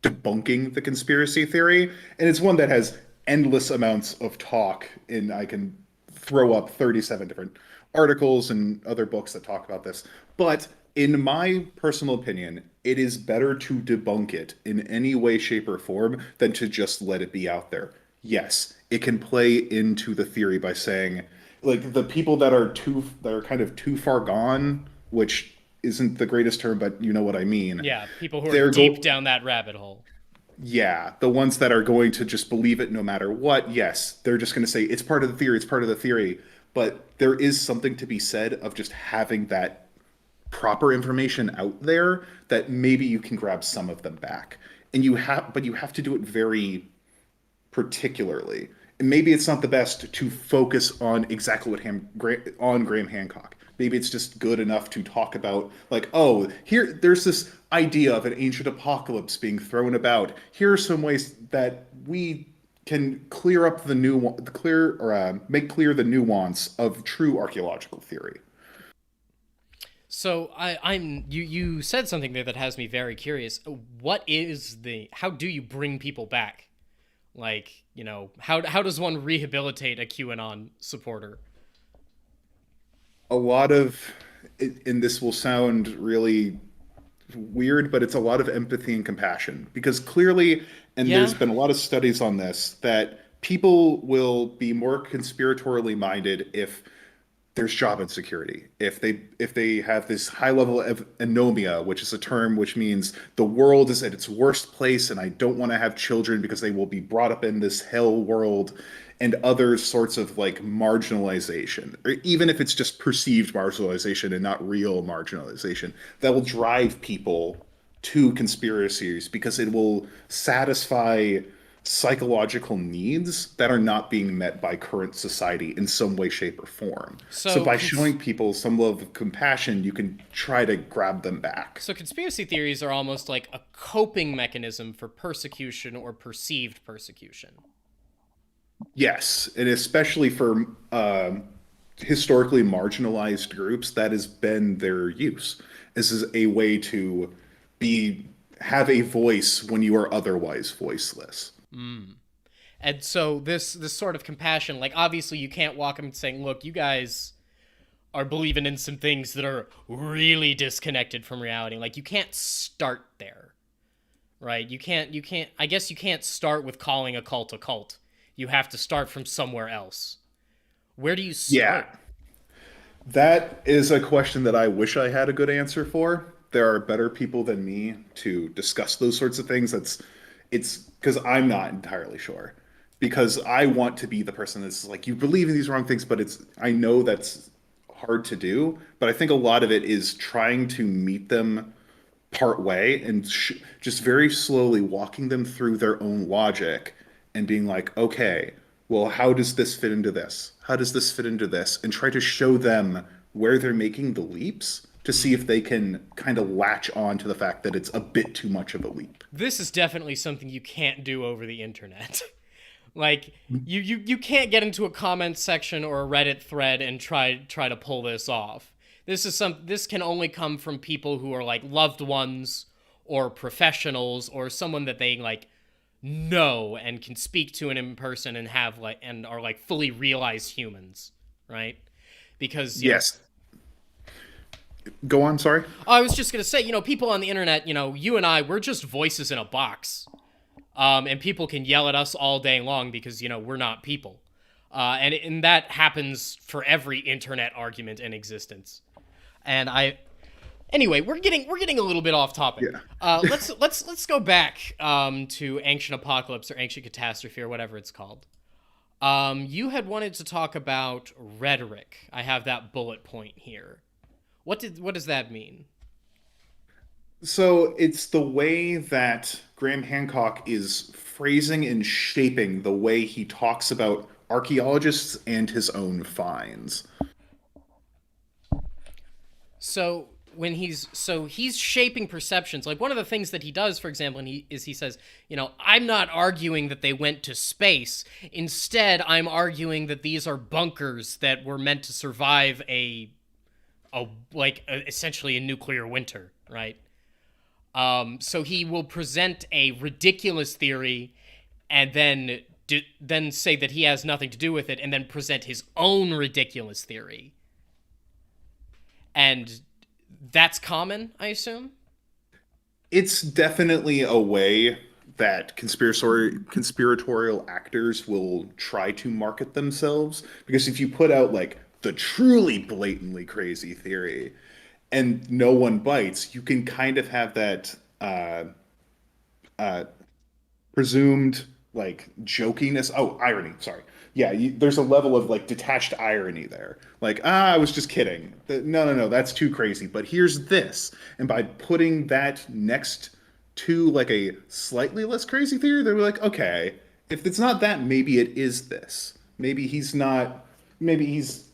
debunking the conspiracy theory. And it's one that has endless amounts of talk, and I can throw up 37 different articles and other books that talk about this. But in my personal opinion, it is better to debunk it in any way, shape, or form than to just let it be out there. yes, it can play into the theory by saying, like, the people that are kind of too far gone, which isn't the greatest term, but you know what I mean. Yeah, people who are They're deep go down that rabbit hole. Yeah, the ones that are going to just believe it no matter what, yes, they're just going to say it's part of the theory, it's part of the theory. But there is something to be said of just having that proper information out there that maybe you can grab some of them back. But you have to do it very particularly. And maybe it's not the best to focus on exactly on Graham Hancock. Maybe it's just good enough to talk about, like, oh, here there's this idea of an ancient apocalypse being thrown about. Here are some ways that we can clear up the clear or make clear the nuance of true archaeological theory. So I'm you said something there that has me very curious. How do you bring people back? Like, how does one rehabilitate a QAnon supporter? A lot of, and this will sound really weird, but it's a lot of empathy and compassion because clearly, and Yeah. there's been a lot of studies on this, that people will be more conspiratorially minded if there's job insecurity. If they have this high level of anomia, which is a term which means the world is at its worst place and I don't want to have children because they will be brought up in this hell world, and other sorts of like marginalization, or even if it's just perceived marginalization and not real marginalization, that will drive people to conspiracies because it will satisfy psychological needs that are not being met by current society in some way, shape, or form. So So by showing people some level of compassion, you can try to grab them back. so conspiracy theories are almost like a coping mechanism for persecution or perceived persecution. Yes, and especially for historically marginalized groups, that has been their use. This is a way to be have a voice when you are otherwise voiceless. And so this sort of compassion, like obviously you can't walk them and saying, "Look, you guys are believing in some things that are really disconnected from reality." Like you can't start there, right? You can't I guess you can't start with calling a cult a cult. You have to start from somewhere else. Where do you Yeah, start? that is a question that I wish I had a good answer for. There are better people than me to discuss those sorts of things. It's because I'm not entirely sure. Because I want to be the person that's like, you believe in these wrong things, but I know that's hard to do. But I think a lot of it is trying to meet them part way and just very slowly walking them through their own logic and being like, okay, well, how does this fit into this? How does this fit into this? And try to show them where they're making the leaps to see if they can kind of latch on to the fact that it's a bit too much of a leap. This is definitely something you can't do over the internet. Like you can't get into a comment section or a Reddit thread and try to pull this off. This can only come from people who are like loved ones or professionals or someone that they like know and can speak to in person and have like and are like fully realized humans, right? Because Yes. Go on, sorry. I was just gonna say, people on the internet, you and I, we're just voices in a box. And people can yell at us all day long because, we're not people. And that happens for every internet argument in existence. And anyway, we're getting a little bit off topic. Yeah. Let's go back to Ancient Apocalypse or Ancient Catastrophe or whatever it's called. You had wanted to talk about rhetoric. I have that bullet point here. What does that mean? So it's the way that Graham Hancock is phrasing and shaping the way he talks about archaeologists and his own finds. So he's shaping perceptions. Like one of the things that he does, for example, he says, I'm not arguing that they went to space. Instead, I'm arguing that these are bunkers that were meant to survive essentially a nuclear winter, right? So he will present a ridiculous theory and then say that he has nothing to do with it and then present his own ridiculous theory. And that's common, I assume? It's definitely a way that conspiratorial actors will try to market themselves, because if you put out like the truly blatantly crazy theory and no one bites, you can kind of have that uh, presumed like jokiness. Oh, irony. Sorry. Yeah, there's a level of like detached irony there. Like, I was just kidding. No, no, no, that's too crazy. But here's this, and by putting that next to like a slightly less crazy theory, they're like, okay, if it's not that, maybe it is this. Maybe he's not. Maybe he's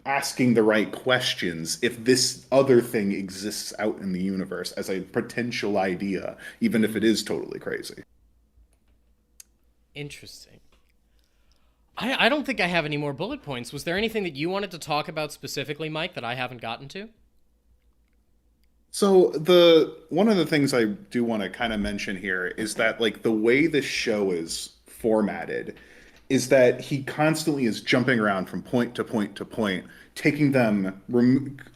asking the right questions if this other thing exists out in the universe as a potential idea, even if it is totally crazy. Interesting. I don't think I have any more bullet points. Was there anything that you wanted to talk about specifically, Mike, that I haven't gotten to? So the one of the things I do want to kind of mention here is that like the way this show is formatted is that he constantly is jumping around from point to point to point, taking them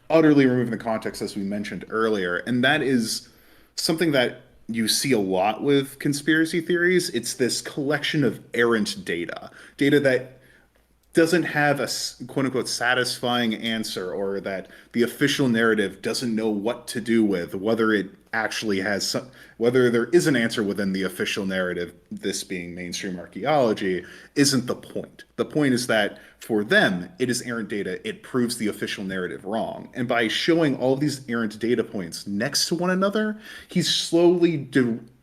utterly removing the context as we mentioned earlier, and that is something that you see a lot with conspiracy theories. It's this collection of errant data that doesn't have a quote unquote satisfying answer, or that the official narrative doesn't know what to do with, whether it actually has some, whether there is an answer within the official narrative, this being mainstream archaeology, isn't the point. The point is that for them, it is errant data. It proves the official narrative wrong. And by showing all these errant data points next to one another, he's slowly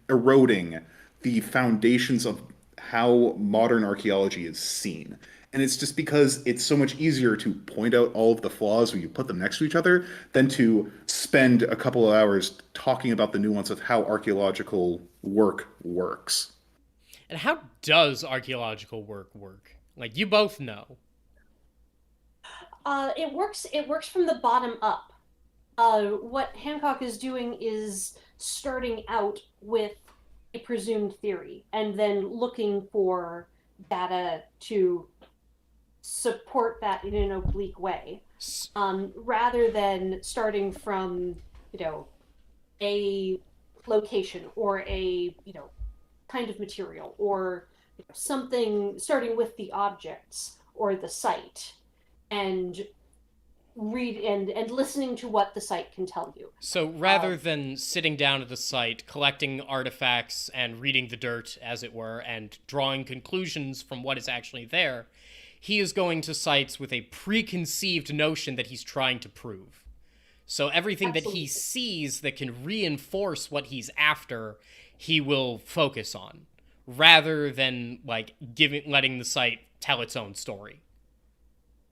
eroding the foundations of how modern archaeology is seen. And it's just because it's so much easier to point out all of the flaws when you put them next to each other than to spend a couple of hours talking about the nuance of how archaeological work works. And how does archaeological work work? Like, you both know. It works. It works from the bottom up. What Hancock is doing is starting out with a presumed theory and then looking for data to support that in an oblique way, rather than starting from, a location or a, kind of material, or something, starting with the objects or the site, and read and listening to what the site can tell you. So rather than sitting down at the site, collecting artifacts and reading the dirt, as it were, and drawing conclusions from what is actually there, he is going to sites with a preconceived notion that he's trying to prove. So everything Absolutely. that he sees that can reinforce what he's after, he will focus on, rather than like letting the site tell its own story.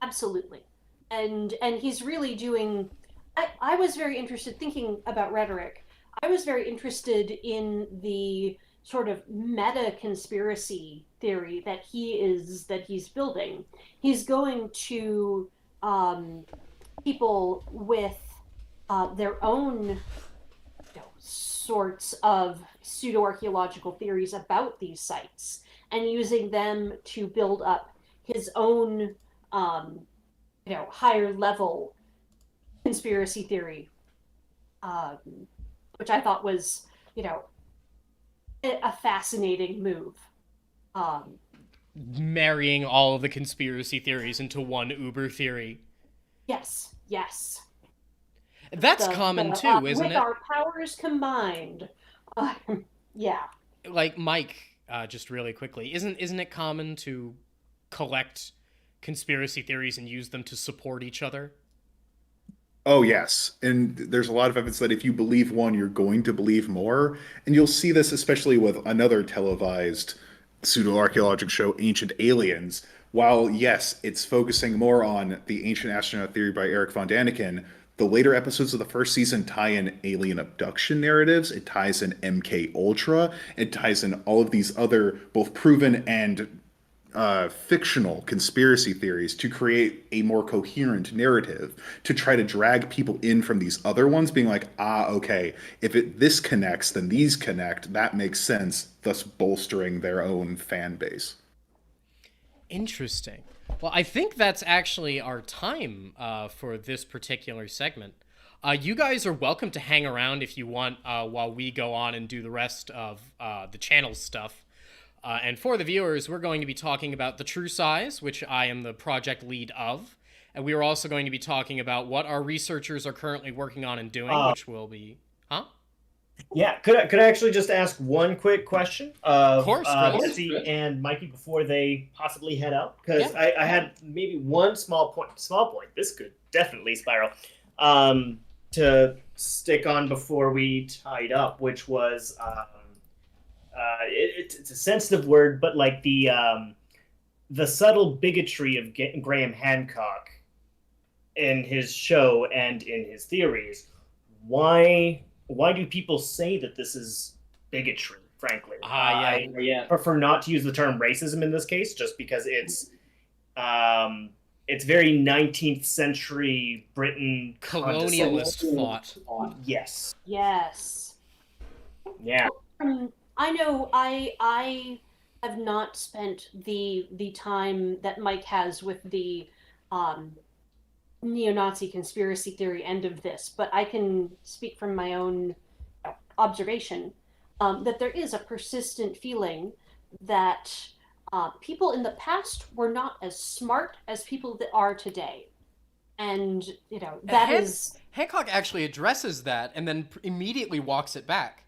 Absolutely. And he's really doing, I was very interested, thinking about rhetoric, I was very interested in the sort of meta conspiracy theory that he's building. He's going to people with their own sorts of pseudo-archaeological theories about these sites, and using them to build up his own higher level conspiracy theory, which I thought was, a fascinating move. Marrying all of the conspiracy theories into one uber theory. Yes, yes. That's common too, isn't with it? With our powers combined. Yeah. Like, Mike, just really quickly, isn't it common to collect conspiracy theories and use them to support each other? Oh, yes. And there's a lot of evidence that if you believe one, you're going to believe more. And you'll see this especially with another televised pseudo-archaeological show, Ancient Aliens. While, yes, it's focusing more on the ancient astronaut theory by Eric von Daniken, the later episodes of the first season tie in alien abduction narratives. It ties in MK Ultra. It ties in all of these other both proven and fictional conspiracy theories to create a more coherent narrative, to try to drag people in from these other ones, being like, okay, if this connects, then these connect. That makes sense, thus bolstering their own fan base. Interesting. Well, I think that's actually our time for this particular segment. You guys are welcome to hang around if you want while we go on and do the rest of the channel stuff. And for the viewers, we're going to be talking about the true size, which I am the project lead of. And we are also going to be talking about what our researchers are currently working on and doing, which will be... Huh? Yeah, could I actually just ask one quick question Of of course, Betsy and Mikey before they possibly head out? Because I had maybe one small point. This could definitely spiral. To stick on before we tied up, which was it's a sensitive word, but like the subtle bigotry of Graham Hancock in his show and in his theories. Why do people say that this is bigotry? Frankly, I prefer not to use the term racism in this case, just because it's very 19th century Britain colonialist thought. Yes. Yes. Yeah. I know I have not spent the time that Mike has with the neo-Nazi conspiracy theory end of this, but I can speak from my own observation that there is a persistent feeling that people in the past were not as smart as people that are today. And, Hancock actually addresses that and then immediately walks it back.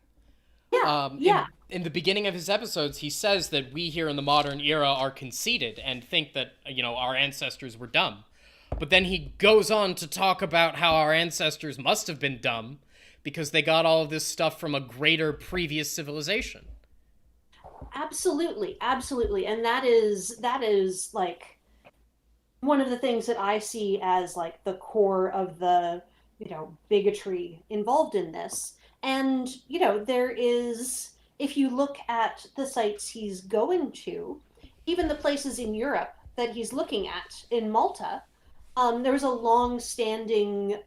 Yeah, In the beginning of his episodes, he says that we here in the modern era are conceited and think that, our ancestors were dumb. But then he goes on to talk about how our ancestors must have been dumb because they got all of this stuff from a greater previous civilization. Absolutely. And that is like one of the things that I see as like the core of the, bigotry involved in this. And, there is, if you look at the sites he's going to, even the places in Europe that he's looking at in Malta, there was a long-standing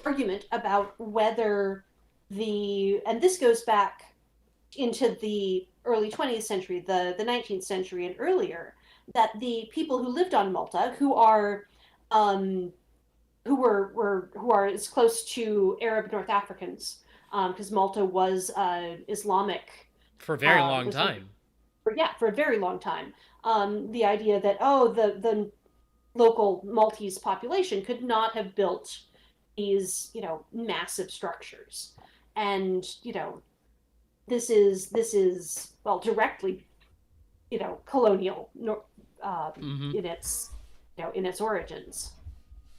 argument about whether and this goes back into the early 20th century, the 19th century and earlier, that the people who lived on Malta, who are as close to Arab North Africans, because Malta was Islamic for a very long time. For a very long time. The idea that the local Maltese population could not have built these massive structures, and this is well directly colonial in its origins.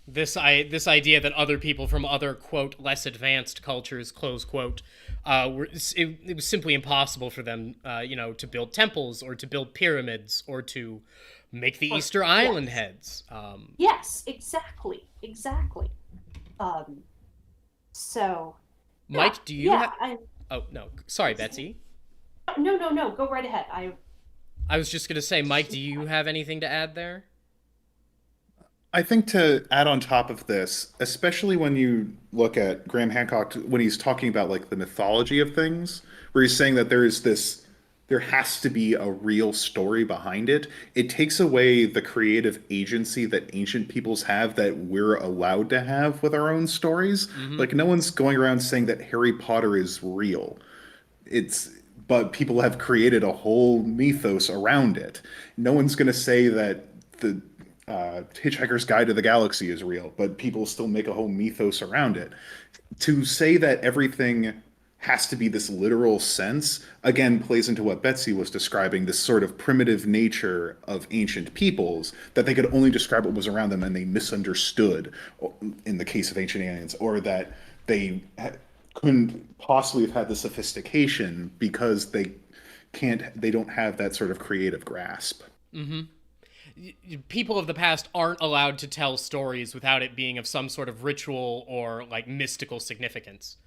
This idea that other people from other, quote, less advanced cultures, close quote, it was simply impossible for them, to build temples or to build pyramids or to make the Easter Island heads. Yes, exactly. So... Mike, do you have... Oh, no. Sorry, Betsy. No. Go right ahead. I was just going to say, Mike, do you have anything to add there? I think to add on top of this, especially when you look at Graham Hancock, when he's talking about like the mythology of things, where he's saying that there has to be a real story behind it. It takes away the creative agency that ancient peoples have that we're allowed to have with our own stories. Mm-hmm. Like no one's going around saying that Harry Potter is real. But people have created a whole mythos around it. No one's going to say that the Hitchhiker's Guide to the Galaxy is real, but people still make a whole mythos around it. To say that everything has to be this literal sense, again, plays into what Betsy was describing, this sort of primitive nature of ancient peoples, that they could only describe what was around them and they misunderstood in the case of ancient aliens, or that they couldn't possibly have had the sophistication because they don't have that sort of creative grasp. Mm-hmm. People of the past aren't allowed to tell stories without it being of some sort of ritual or like mystical significance.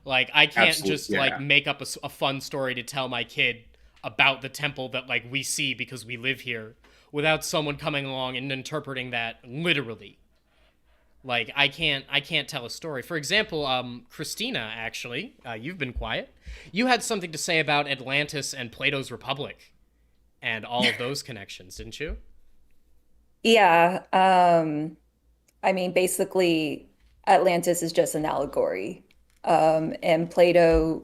Like I can't like make up a fun story to tell my kid about the temple that like we see because we live here without someone coming along and interpreting that literally. Like I can't tell a story. For example, Christina, actually, you've been quiet. You had something to say about Atlantis and Plato's Republic and all of those connections, didn't you? Yeah. I mean, basically, Atlantis is just an allegory. And Plato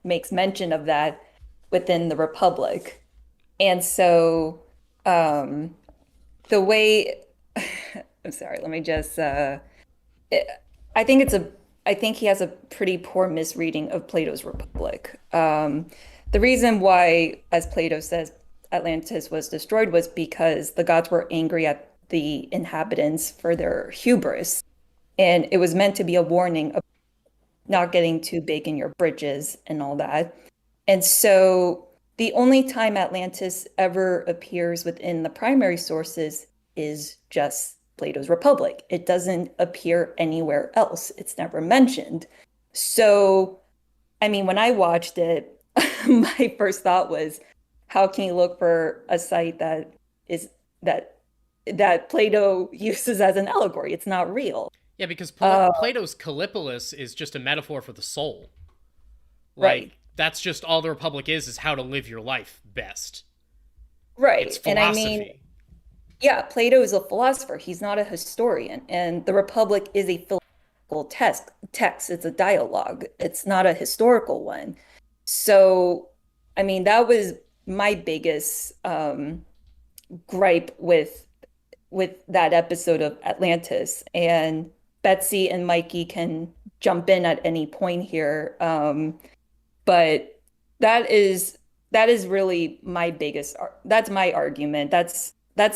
makes mention of that within the Republic. And so the way, I'm sorry, let me just, I think he has a pretty poor misreading of Plato's Republic. The reason why, as Plato says, Atlantis was destroyed was because the gods were angry at the inhabitants for their hubris. And it was meant to be a warning of not getting too big in your bridges and all that. And so the only time Atlantis ever appears within the primary sources is just Plato's Republic. It doesn't appear anywhere else. It's never mentioned. So, I mean, when I watched it, my first thought was, how can you look for a site that Plato uses as an allegory? It's not real. Yeah, because Plato's Callipolis is just a metaphor for the soul. Right. That's just all the Republic is how to live your life best. Right. It's philosophy. And I mean, yeah, Plato is a philosopher. He's not a historian. And the Republic is a philosophical text. It's a dialogue. It's not a historical one. So, I mean, that was my biggest gripe with that episode of Atlantis. And Betsy and Mikey can jump in at any point here. But that is really my that's my argument. That's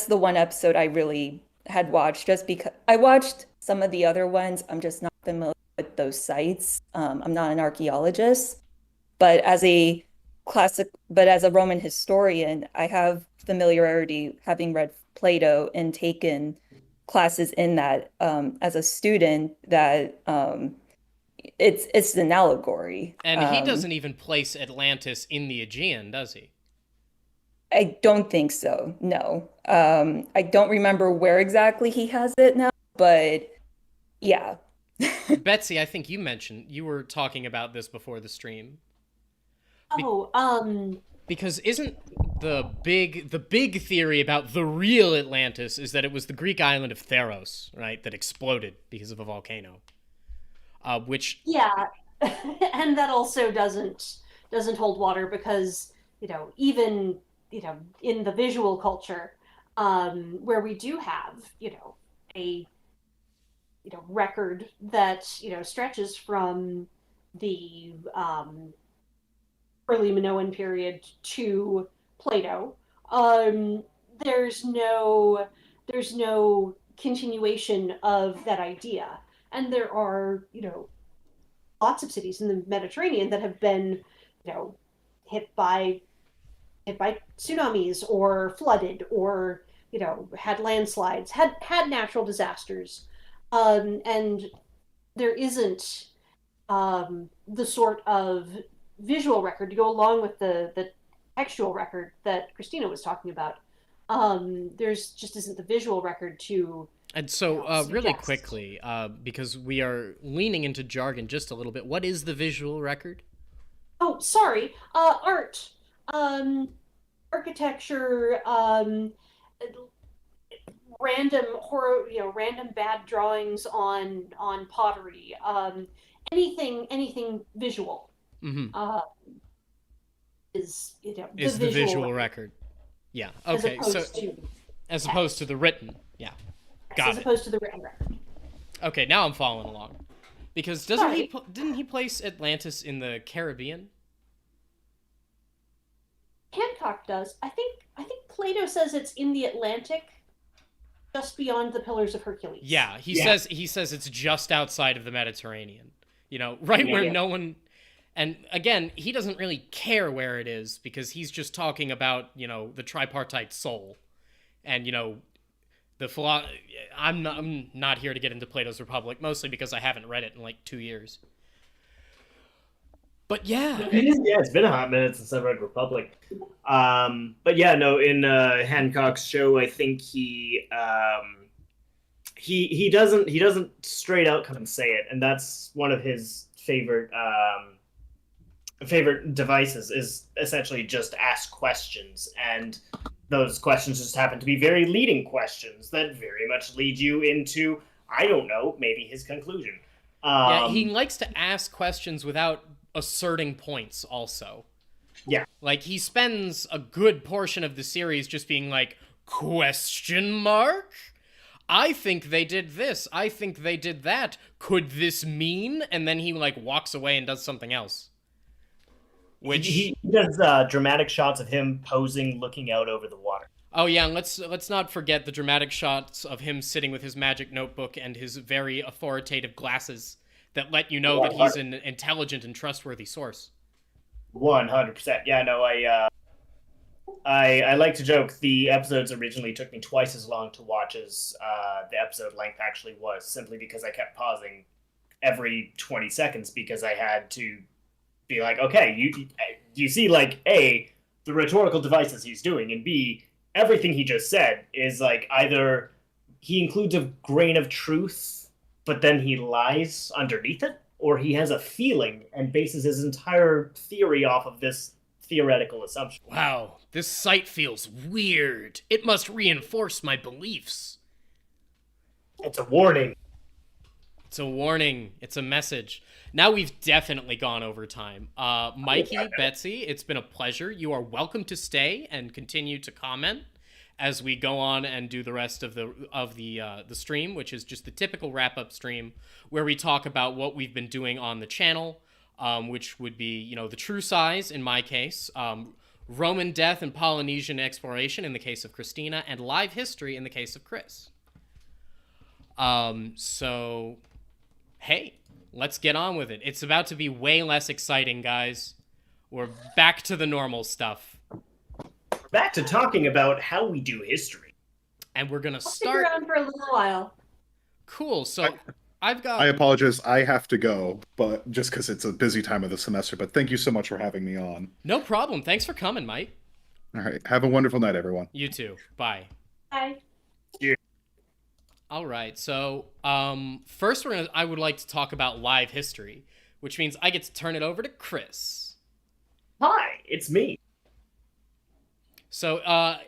the one episode I really had watched, just because I watched some of the other ones. I'm just not familiar with those sites. I'm not an archaeologist, but as a Roman historian, I have familiarity having read Plato and taken classes in that as a student, that it's an allegory. And he doesn't even place Atlantis in the Aegean, does he? I don't think so, no. I don't remember where exactly he has it now, but yeah. Betsy, I think you were talking about this before the stream. Because isn't the big theory about the real Atlantis is that it was the Greek island of Theros, right, that exploded because of a volcano, which and that also doesn't hold water, because even in the visual culture, where we do have a record that stretches from the early Minoan period to Plato, there's no continuation of that idea. And there are lots of cities in the Mediterranean that have been hit by tsunamis, or flooded, or had landslides, had natural disasters, and there isn't the sort of visual record to go along with the textual record that Christina was talking about. There's just isn't the visual record to. And so, really quickly, because we are leaning into jargon just a little bit, what is the visual record? Oh, sorry. Art, architecture, random bad drawings on pottery, anything visual. Mm-hmm. Is the visual record. Yeah. Okay. As opposed to the written. Yeah. Got it. As opposed to the written record. Okay, now I'm following along. Because didn't he place Atlantis in the Caribbean? Hancock does. I think Plato says it's in the Atlantic, just beyond the Pillars of Hercules. Yeah, he says it's just outside of the Mediterranean. Where no one. And again, he doesn't really care where it is, because he's just talking about the tripartite soul, and I'm not here to get into Plato's Republic, mostly because I haven't read it in like 2 years. But yeah, it's been a hot minute since I've read Republic. But yeah, no, in Hancock's show, I think he doesn't straight out come and say it, and that's one of his favorite devices, is essentially just ask questions, and those questions just happen to be very leading questions that very much lead you into I don't know, maybe his conclusion. Yeah, he likes to ask questions without asserting points also. Yeah. Like, he spends a good portion of the series just being like, question mark? I think they did this. I think they did that. Could this mean? And then he, like, walks away and does something else. Which... He does dramatic shots of him posing, looking out over the water. Oh yeah, and let's not forget the dramatic shots of him sitting with his magic notebook and his very authoritative glasses that let you know that he's an intelligent and trustworthy source. 100%. Yeah, no, I like to joke the episodes originally took me twice as long to watch as the episode length actually was, simply because I kept pausing every 20 seconds because I had to be like, okay, you see, like, A, the rhetorical devices he's doing, and B, everything he just said is like either he includes a grain of truth, but then he lies underneath it, or he has a feeling and bases his entire theory off of this theoretical assumption. Wow, this site feels weird. It must reinforce my beliefs. It's a warning. It's a warning. It's a message. Now we've definitely gone over time. Mikey, Betsy, it's been a pleasure. You are welcome to stay and continue to comment as we go on and do the rest of the stream, which is just the typical wrap-up stream where we talk about what we've been doing on the channel, which would be, you know, the true size in my case, Roman death and Polynesian exploration in the case of Christina, and live history in the case of Chris. So, hey, let's get on with it. It's about to be way less exciting, guys. We're back to the normal stuff. Back to talking about how we do history. And we're going to I'll start... stick around for a little while. Cool, so I've got... I apologize. I have to go, but just because it's a busy time of the semester. But thank you so much for having me on. No problem. Thanks for coming, Mike. All right. Have a wonderful night, everyone. You too. Bye. Bye. All right, so first I would like to talk about live history, which means I get to turn it over to Chris. Hi, it's me. So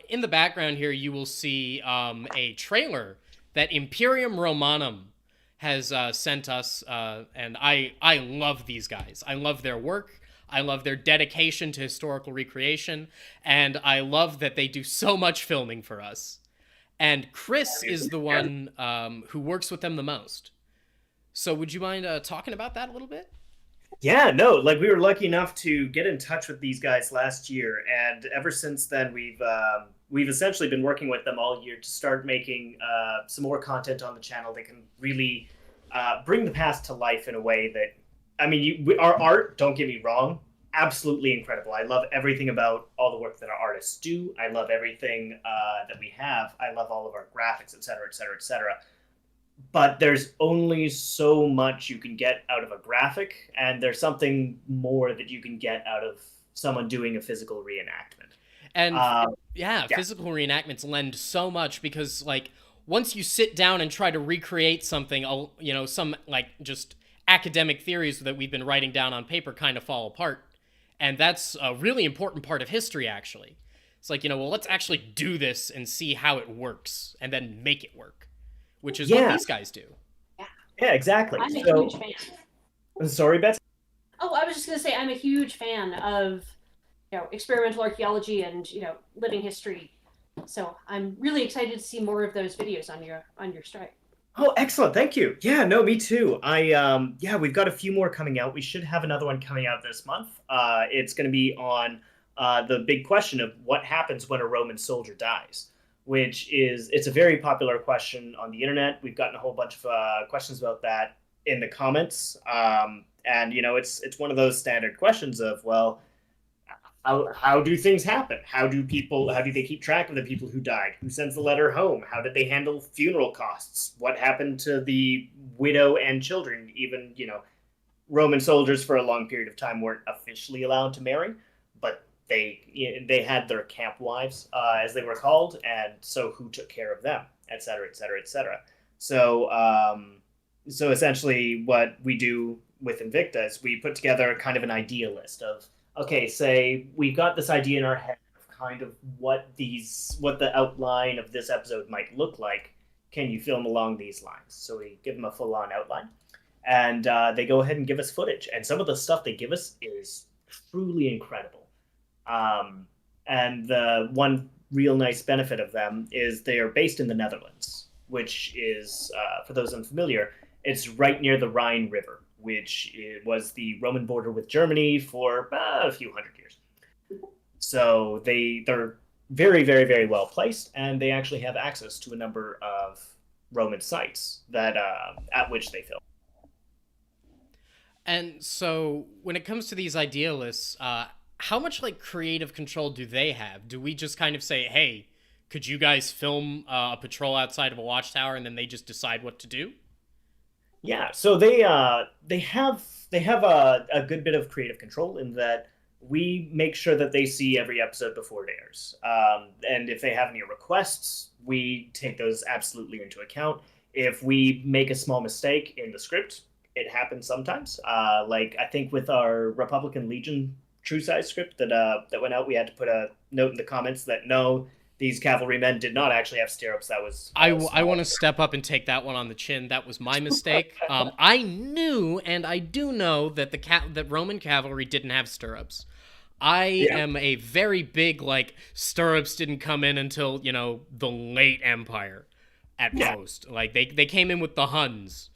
in the background here, you will see a trailer that Imperium Romanum has sent us, and I love these guys. I love their work. I love their dedication to historical recreation, and I love that they do so much filming for us. And Chris is the one who works with them the most. So would you mind talking about that a little bit? Yeah, no, like we were lucky enough to get in touch with these guys last year, and ever since then we've essentially been working with them all year to start making some more content on the channel that can really bring the past to life in a way that, I mean, our art, don't get me wrong, absolutely incredible. I love everything about all the work that our artists do. I love everything that we have. I love all of our graphics, et cetera, et cetera, et cetera. But there's only so much you can get out of a graphic, and there's something more that you can get out of someone doing a physical reenactment. And physical reenactments lend so much because, like, once you sit down and try to recreate something, you know, some, like, just academic theories that we've been writing down on paper kind of fall apart. And that's a really important part of history, actually. It's like, you know, well, let's actually do this and see how it works and then make it work, which is what these guys do. Yeah, exactly. I'm a huge fan. Sorry, Betsy? Oh, I was just going to say I'm a huge fan of, you know, experimental archaeology and, you know, living history. So I'm really excited to see more of those videos on your strike. Oh, excellent. Thank you. Yeah, no, me too. We've got a few more coming out. We should have another one coming out this month. It's going to be on the big question of what happens when a Roman soldier dies, it's a very popular question on the internet. We've gotten a whole bunch of questions about that in the comments. And, you know, it's one of those standard questions of, well, how do things happen? How do they keep track of the people who died? Who sends the letter home? How did they handle funeral costs? What happened to the widow and children? Even, you know, Roman soldiers for a long period of time weren't officially allowed to marry, but they had their camp wives, as they were called, and so who took care of them, et cetera, et cetera, et cetera. So essentially what we do with Invicta is we put together kind of an idea list of, okay, say we've got this idea in our head of kind of what the outline of this episode might look like. can you film along these lines? So we give them a full-on outline, and they go ahead and give us footage. And some of the stuff they give us is truly incredible. And the one real nice benefit of them is they are based in the Netherlands, which is, for those unfamiliar, it's right near the Rhine River, which was the Roman border with Germany for a few hundred years. So they're very, very, very well placed, and they actually have access to a number of Roman sites that at which they film. And so when it comes to these idealists, how much like creative control do they have? Do we just kind of say, hey, could you guys film a patrol outside of a watchtower, and then they just decide what to do? Yeah, so they have a good bit of creative control in that we make sure that they see every episode before it airs. And if they have any requests, we take those absolutely into account. If we make a small mistake in the script, it happens sometimes. Like I think with our Republican Legion true size script that went out, we had to put a note in the comments that no, these cavalrymen did not actually have stirrups. That was I want to step up and take that one on the chin. That was my mistake. I knew, and I do know, that that Roman cavalry didn't have stirrups. I am a very big, like, stirrups didn't come in until, the late Empire at most. Like, they came in with the Huns.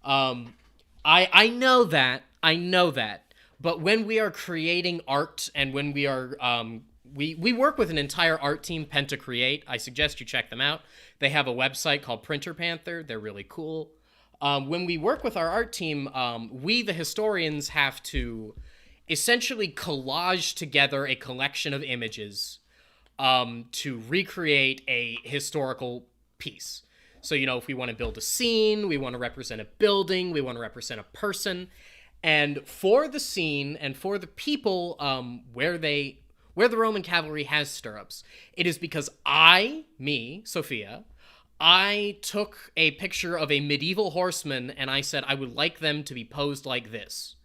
I know that. But when we are creating art and when we are... We work with an entire art team, Pentacreate. I suggest you check them out. They have a website called Printer Panther. They're really cool. When we work with our art team, we, the historians, have to essentially collage together a collection of images to recreate a historical piece. So, if we want to build a scene, we want to represent a building, we want to represent a person. And for the scene and for the people where the Roman cavalry has stirrups, it is because Sophia, I took a picture of a medieval horseman and I said I would like them to be posed like this.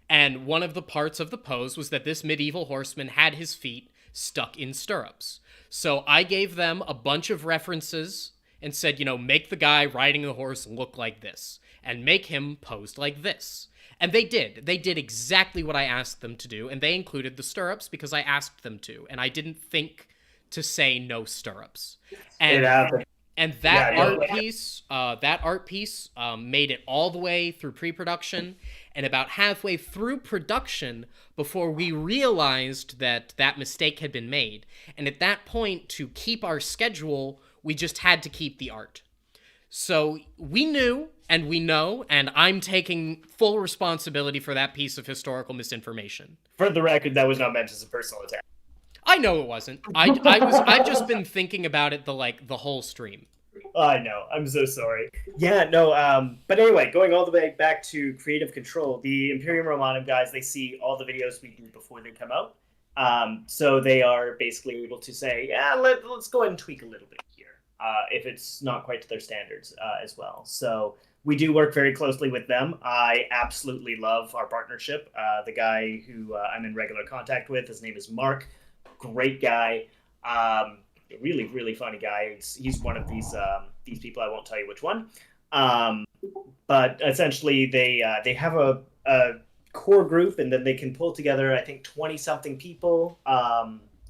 And one of the parts of the pose was that this medieval horseman had his feet stuck in stirrups. So I gave them a bunch of references and said, make the guy riding the horse look like this and make him posed like this. And they did. They did exactly what I asked them to do, and they included the stirrups because I asked them to, and I didn't think to say no stirrups. And that art piece made it all the way through pre-production and about halfway through production before we realized that mistake had been made. And at that point, to keep our schedule, we just had to keep the art. So we knew, and we know, and I'm taking full responsibility for that piece of historical misinformation. For the record, that was not meant as a personal attack. I know it wasn't. I've just been thinking about it the whole stream. I know. I'm so sorry. Yeah, no, but anyway, going all the way back to creative control, the Imperium Romanum guys, they see all the videos we do before they come out. So they are basically able to say, yeah, let's go ahead and tweak a little bit here, if it's not quite to their standards as well. So we do work very closely with them. I absolutely love our partnership. The guy who I'm in regular contact with, his name is Mark. Great guy. Really, really funny guy. He's one of these people. I won't tell you which one. But essentially, they have a core group, and then they can pull together, I think, 20-something people.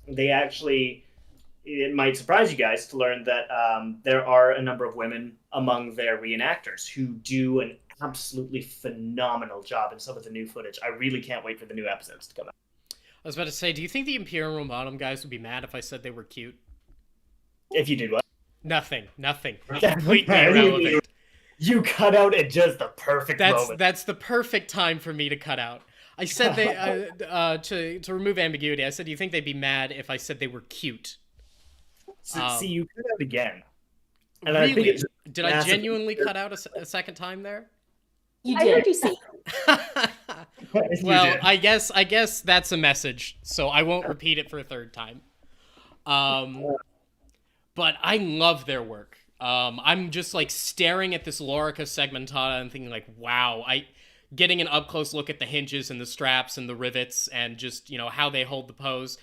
They actually, it might surprise you guys to learn that there are a number of women among their reenactors who do an absolutely phenomenal job in some of the new footage. I really can't wait for the new episodes to come out. I was about to say, do you think the Imperium Romanum guys would be mad if I said they were cute? If you did what? Nothing. Completely irrelevant. You cut out at just the perfect moment. That's the perfect time for me to cut out. I said they to remove ambiguity. I said, do you think they'd be mad if I said they were cute? See, you cut out again. And really? I think it's did I genuinely cut out a second time there? You did. I heard you say. Well, I guess that's a message, so I won't repeat it for a third time. But I love their work. I'm just like staring at this Lorica segmentata and thinking like, wow, getting an up close look at the hinges and the straps and the rivets and just, how they hold the pose.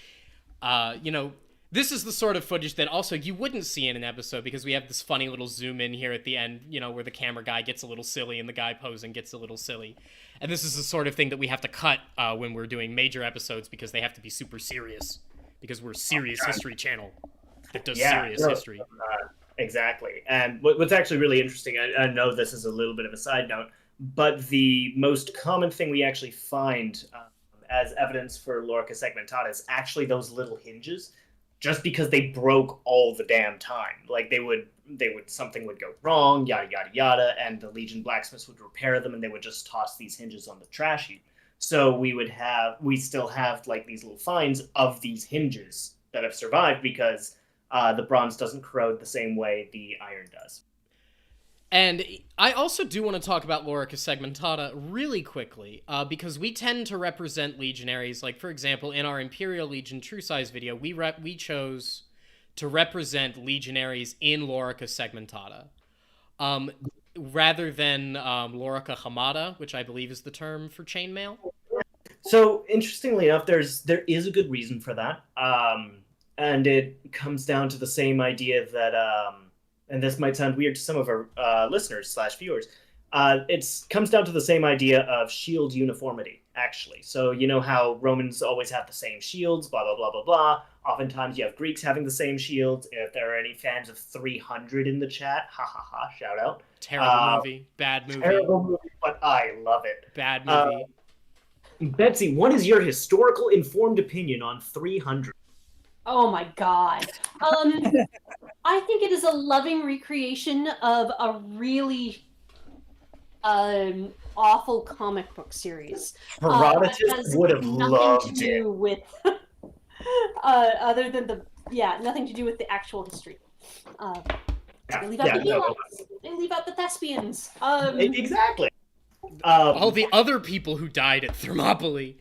This is the sort of footage that also you wouldn't see in an episode because we have this funny little zoom in here at the end, where the camera guy gets a little silly and the guy posing gets a little silly. And this is the sort of thing that we have to cut when we're doing major episodes because they have to be super serious. Because we're a serious history channel that does serious history. Exactly. And what's actually really interesting, I know this is a little bit of a side note, but the most common thing we actually find as evidence for Lorica segmentata is actually those little hinges. Just because they broke all the damn time. Like something would go wrong, yada, yada, yada, and the Legion blacksmiths would repair them and they would just toss these hinges on the trash heap. So we still have like these little finds of these hinges that have survived because the bronze doesn't corrode the same way the iron does. And I also do want to talk about Lorica segmentata really quickly, because we tend to represent legionaries. Like, for example, in our Imperial Legion True Size video, we chose to represent legionaries in Lorica segmentata, rather than Lorica hamada, which I believe is the term for chainmail. So, interestingly enough, there is a good reason for that, and it comes down to the same idea that... and this might sound weird to some of our listeners/viewers, it comes down to the same idea of shield uniformity, actually. So you know how Romans always have the same shields, blah, blah, blah, blah, blah. Oftentimes you have Greeks having the same shields. If there are any fans of 300 in the chat, ha ha ha, shout out. Terrible movie. Bad movie. Terrible movie, but I love it. Bad movie. Betsy, what is your historical informed opinion on 300? Oh my god. I think it is a loving recreation of a really awful comic book series. Herodotus would have loved it. With nothing to do with the actual history. They leave out the thespians. Exactly. All the other people who died at Thermopylae.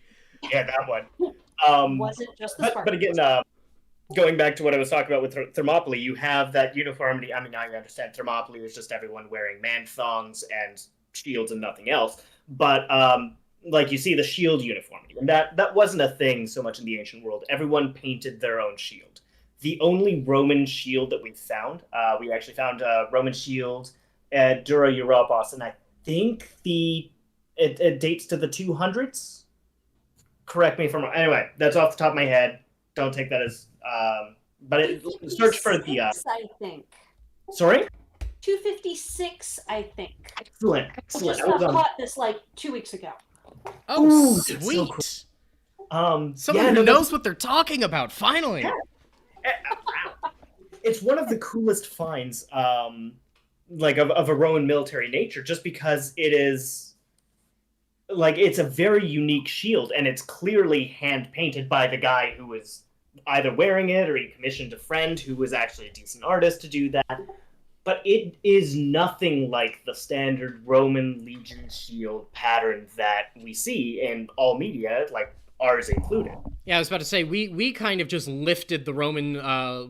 Yeah, that one. Wasn't just the but Spartans. again, going back to what I was talking about with Thermopylae, you have that uniformity. I mean, I understand Thermopylae was just everyone wearing man-thongs and shields and nothing else. But, like, you see the shield uniformity. And that wasn't a thing so much in the ancient world. Everyone painted their own shield. The only Roman shield that we found, we actually found a Roman shield at Dura Europos, and I think it dates to the 200s. Correct me if I'm wrong. Anyway, that's off the top of my head. Don't take that as... but search for the... I think. Sorry? 256, I think. Excellent. I just caught this like 2 weeks ago. Oh, Ooh, sweet. So Someone who knows what they're talking about, finally. It's one of the coolest finds, like of a Roman military nature, just because it is... Like, it's a very unique shield, and it's clearly hand-painted by the guy who was either wearing it or he commissioned a friend who was actually a decent artist to do that. But it is nothing like the standard Roman Legion shield pattern that we see in all media, like ours included. Yeah, I was about to say, we kind of just lifted the Roman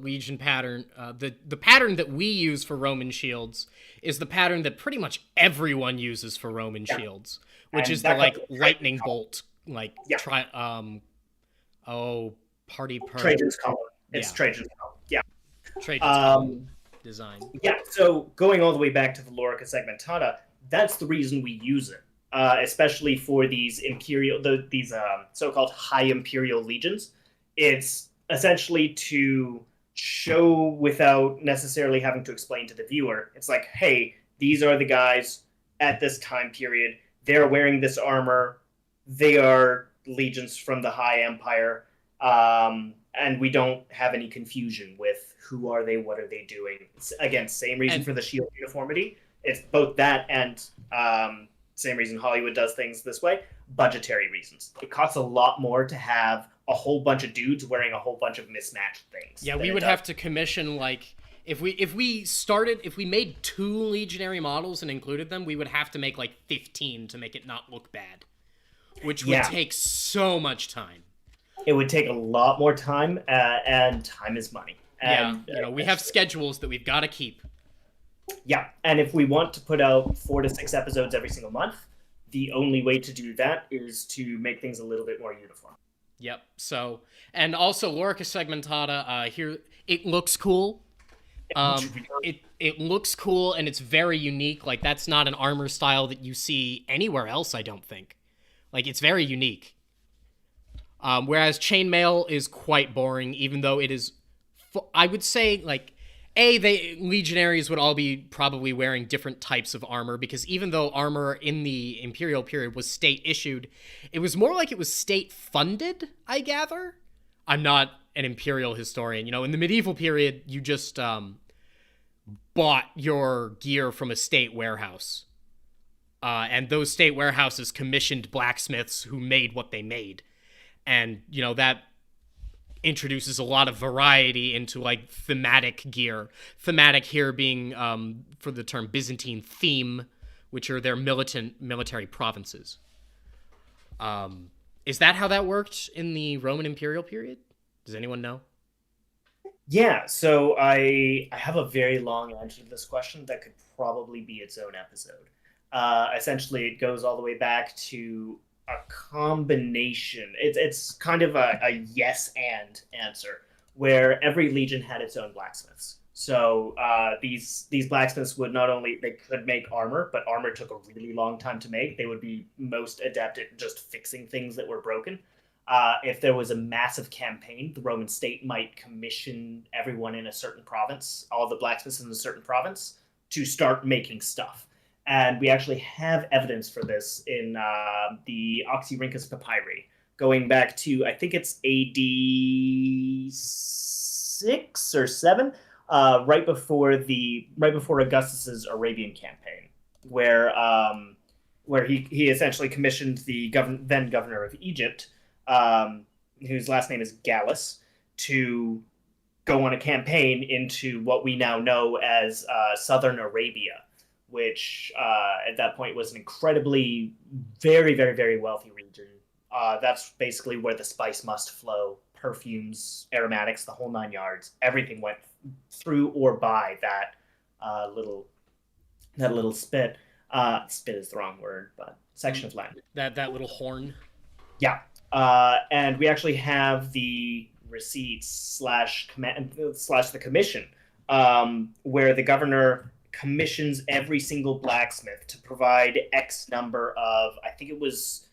Legion pattern. The pattern that we use for Roman shields is the pattern that pretty much everyone uses for Roman shields, which is the, like, lightning bolt, like, party per... Trajan's column. It's Trajan's column, yeah. Trajan's column design. Yeah, so going all the way back to the Lorica segmentata, that's the reason we use it. Especially for these so-called high imperial legions. It's essentially to show without necessarily having to explain to the viewer. It's like, hey, these are the guys at this time period. They're wearing this armor. They are legions from the High Empire. And we don't have any confusion with who are they, what are they doing. It's, again, same reason for the shield uniformity. It's both that and... same reason Hollywood does things this way, budgetary reasons. It costs a lot more to have a whole bunch of dudes wearing a whole bunch of mismatched things. Yeah, we would have to commission, like, if we made 2 legionary models and included them, we would have to make, like, 15 to make it not look bad, which would take so much time. It would take a lot more time, and time is money. And, we have schedules that we've got to keep. Yeah, and if we want to put out 4 to 6 episodes every single month, the only way to do that is to make things a little bit more uniform. Yep. So, and also Lorica segmentata. Here, it looks cool. It looks cool, and it's very unique. Like, that's not an armor style that you see anywhere else, I don't think. Like, it's very unique. Whereas chainmail is quite boring, even though it is, I would say, like, the legionaries would all be probably wearing different types of armor, because even though armor in the Imperial period was state issued, it was more like it was state funded, I gather. I'm not an Imperial historian. You know, in the medieval period, you just bought your gear from a state warehouse. And those state warehouses commissioned blacksmiths who made what they made. And, you know, that introduces a lot of variety into, like, thematic gear. Thematic here being, for the term Byzantine theme, which are their military provinces. Is that how that worked in the Roman Imperial period? Does anyone know? Yeah, so I have a very long answer to this question that could probably be its own episode. Essentially, it goes all the way back to a combination. It's kind of a yes and answer, where every legion had its own blacksmiths. So these blacksmiths would not only, they could make armor, but armor took a really long time to make. They would be most adept at just fixing things that were broken. If there was a massive campaign, the Roman state might commission everyone in a certain province, all the blacksmiths in a certain province, to start making stuff. And we actually have evidence for this in the Oxyrhynchus papyri, going back to, I think it's AD 6 or 7, right before Augustus's Arabian campaign, where he essentially commissioned the then governor of Egypt, whose last name is Gallus, to go on a campaign into what we now know as southern Arabia, which at that point was an incredibly, very, very, very wealthy region. That's basically where the spice must flow, perfumes, aromatics, the whole 9 yards. Everything went through or by that little spit. Spit is the wrong word, but section of land. That little horn. Yeah. And we actually have the receipts / the commission, where the governor commissions every single blacksmith to provide X number of, I think it was,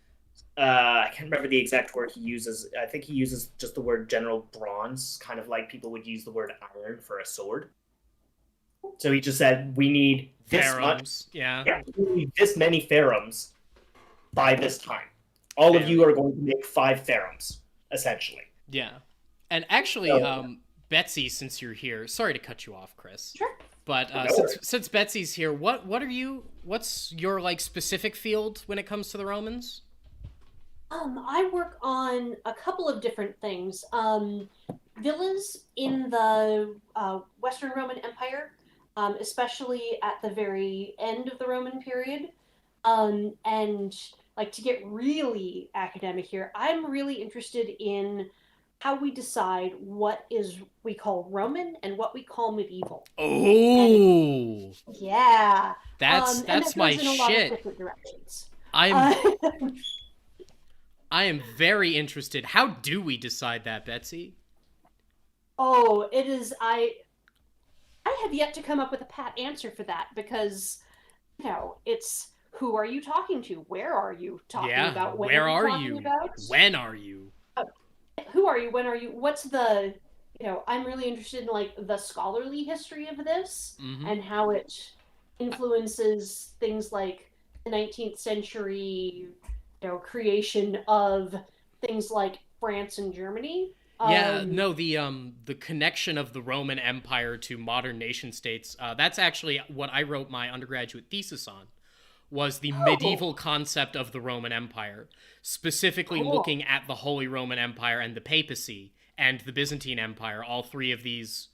I can't remember the exact word he uses. I think he uses just the word general bronze, kind of like people would use the word iron for a sword. So he just said, we need this much. Yeah, we need this many ferrums by this time. All of you are going to make 5 ferrums, essentially. Yeah. And actually, Betsy, since you're here, sorry to cut you off, Chris. Sure. But since Betsy's here, what's your, like, specific field when it comes to the Romans? I work on a couple of different things. Villas in the Western Roman Empire, especially at the very end of the Roman period. And, like, to get really academic here, I'm really interested in how we decide what we call Roman and what we call medieval. Oh, yeah, that's that my goes in a lot of shit. different directions. I am very interested. How do we decide that, Betsy? Oh, it is. I have yet to come up with a pat answer for that, because, you know, it's who are you talking to? Where are you talking about? When where are you? About? When are you? Who are you? When are you? What's the, you know, I'm really interested in, like, the scholarly history of this, and how it influences things like the 19th century, you know, creation of things like France and Germany. The connection of the Roman Empire to modern nation states, that's actually what I wrote my undergraduate thesis on, was the medieval concept of the Roman Empire, specifically looking at the Holy Roman Empire and the papacy and the Byzantine Empire, all three of these,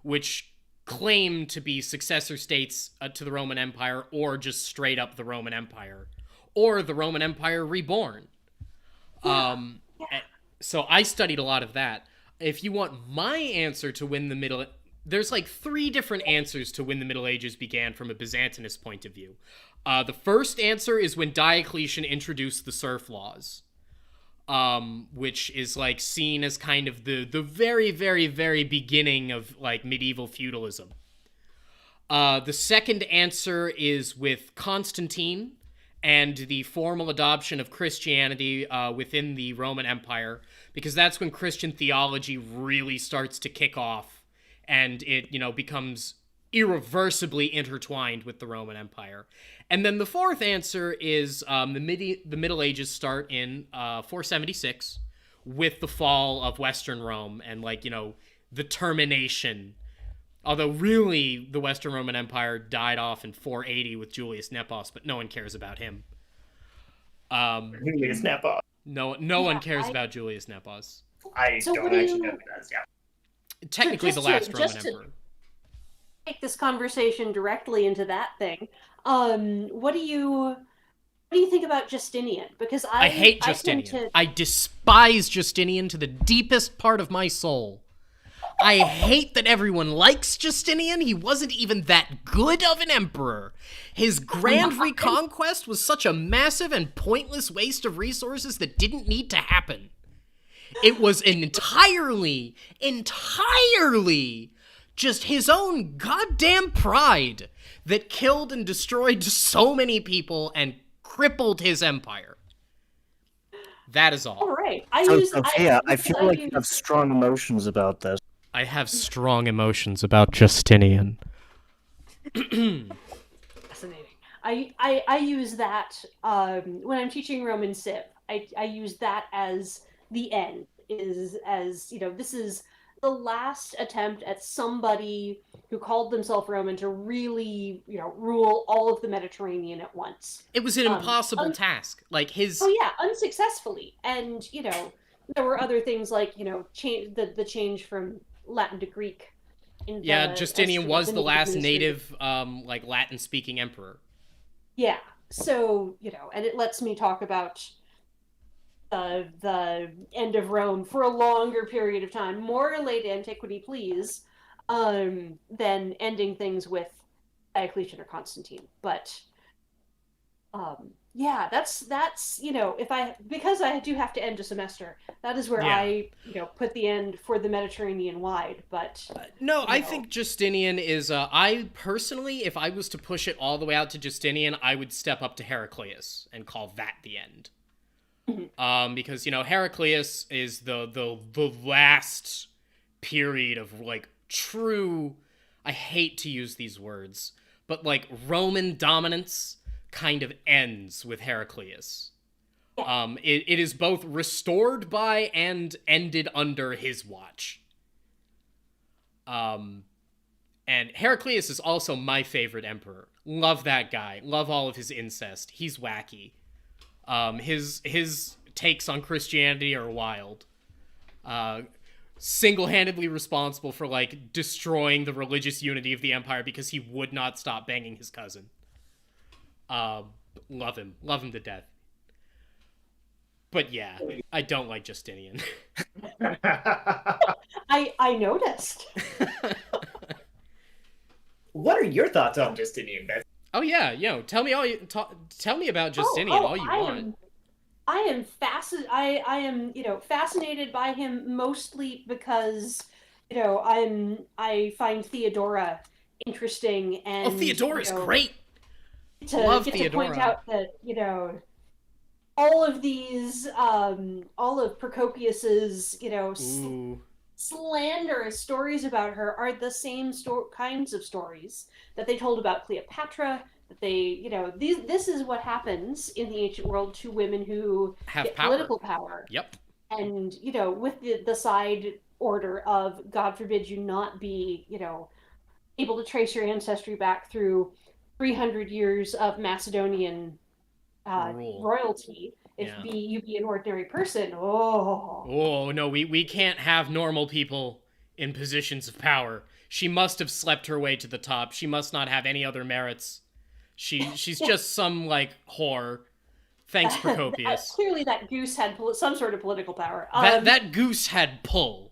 which claim to be successor states to the Roman Empire, or just straight up the Roman Empire, or the Roman Empire reborn. So I studied a lot of that. If you want my answer to when the Middle... There's like 3 different answers to when the Middle Ages began from a Byzantinist point of view. The first answer is when Diocletian introduced the serf laws. which is like seen as kind of the very, very, very beginning of like medieval feudalism. The second answer is with Constantine and the formal adoption of Christianity within the Roman Empire, because that's when Christian theology really starts to kick off, and it, becomes irreversibly intertwined with the Roman Empire. And then the fourth answer is the Middle Ages start in 476 with the fall of Western Rome and, the termination. Although really the Western Roman Empire died off in 480 with Julius Nepos, but no one cares about him. Julius Nepos. No one cares about Julius Nepos. I So don't what do actually you- know who that is. Yeah. Technically just the last to- Roman just to- emperor. Take this conversation directly into that thing. What do you think about Justinian? Because I hate tend Justinian. to- I despise Justinian to the deepest part of my soul. I hate that everyone likes Justinian. He wasn't even that good of an emperor. His grand reconquest was such a massive and pointless waste of resources that didn't need to happen. It was entirely just his own goddamn pride that killed and destroyed so many people and crippled his empire. That is All all. right. Sophia, I feel like you have strong emotions about this. I have strong emotions about Justinian. Fascinating. I use that when I'm teaching Roman Civ. I use that as the end. This is the last attempt at somebody who called themselves Roman to really, rule all of the Mediterranean at once. It was an impossible task. Like his. Oh yeah, unsuccessfully. And there were other things like change the change from Latin to Greek. Justinian was the last administrative- native, Latin-speaking emperor. Yeah. So, and it lets me talk about the end of Rome for a longer period of time, more late antiquity, please, than ending things with Diocletian or Constantine. But, yeah, that's because I do have to end a semester, that is where I put the end for the Mediterranean wide. But no, I think Justinian is. I personally, if I was to push it all the way out to Justinian, I would step up to Heraclius and call that the end. Because Heraclius is the last period of true. I hate to use these words, but Roman dominance kind of ends with Heraclius. Yeah. It is both restored by and ended under his watch. And Heraclius is also my favorite emperor. Love that guy. Love all of his incest. He's wacky. His takes on Christianity are wild. Single-handedly responsible for destroying the religious unity of the empire because he would not stop banging his cousin. Love him to death. But yeah, I don't like Justinian. I noticed. What are your thoughts on Justinian, Betsy? Oh yeah, tell me tell me about Justinian all you want. I am fascinated by him mostly because I find Theodora interesting, and Theodora's great. Love Theodora. To point out that all of these all of Procopius's slanderous stories about her are the same kinds of stories that they told about Cleopatra. That they this is what happens in the ancient world to women who Have get power. political power. Yep. And with the side order of God forbid you not be able to trace your ancestry back through 300 years of Macedonian royalty. If you be an ordinary person, Oh no, we can't have normal people in positions of power. She must have slept her way to the top. She must not have any other merits. She's just some whore. Thanks, Procopius. Clearly, that goose had some sort of political power. That goose had pull.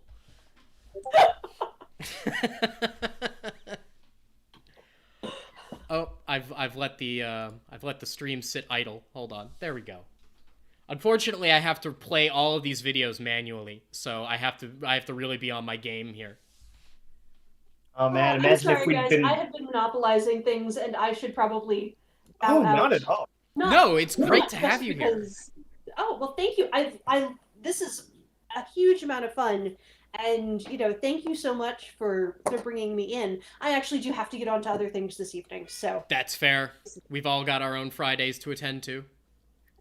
Oh, I've let the stream sit idle. Hold on. There we go. Unfortunately, I have to play all of these videos manually, so I have to really be on my game here. Oh man, I'm imagine if sorry, we'd guys. been. I have been monopolizing things, and I should probably bow Oh, not out. at all. No, it's great Not to just have you here. because... Oh well, thank you. This is a huge amount of fun, and thank you so much for bringing me in. I actually do have to get on to other things this evening, so That's fair. We've all got our own Fridays to attend to.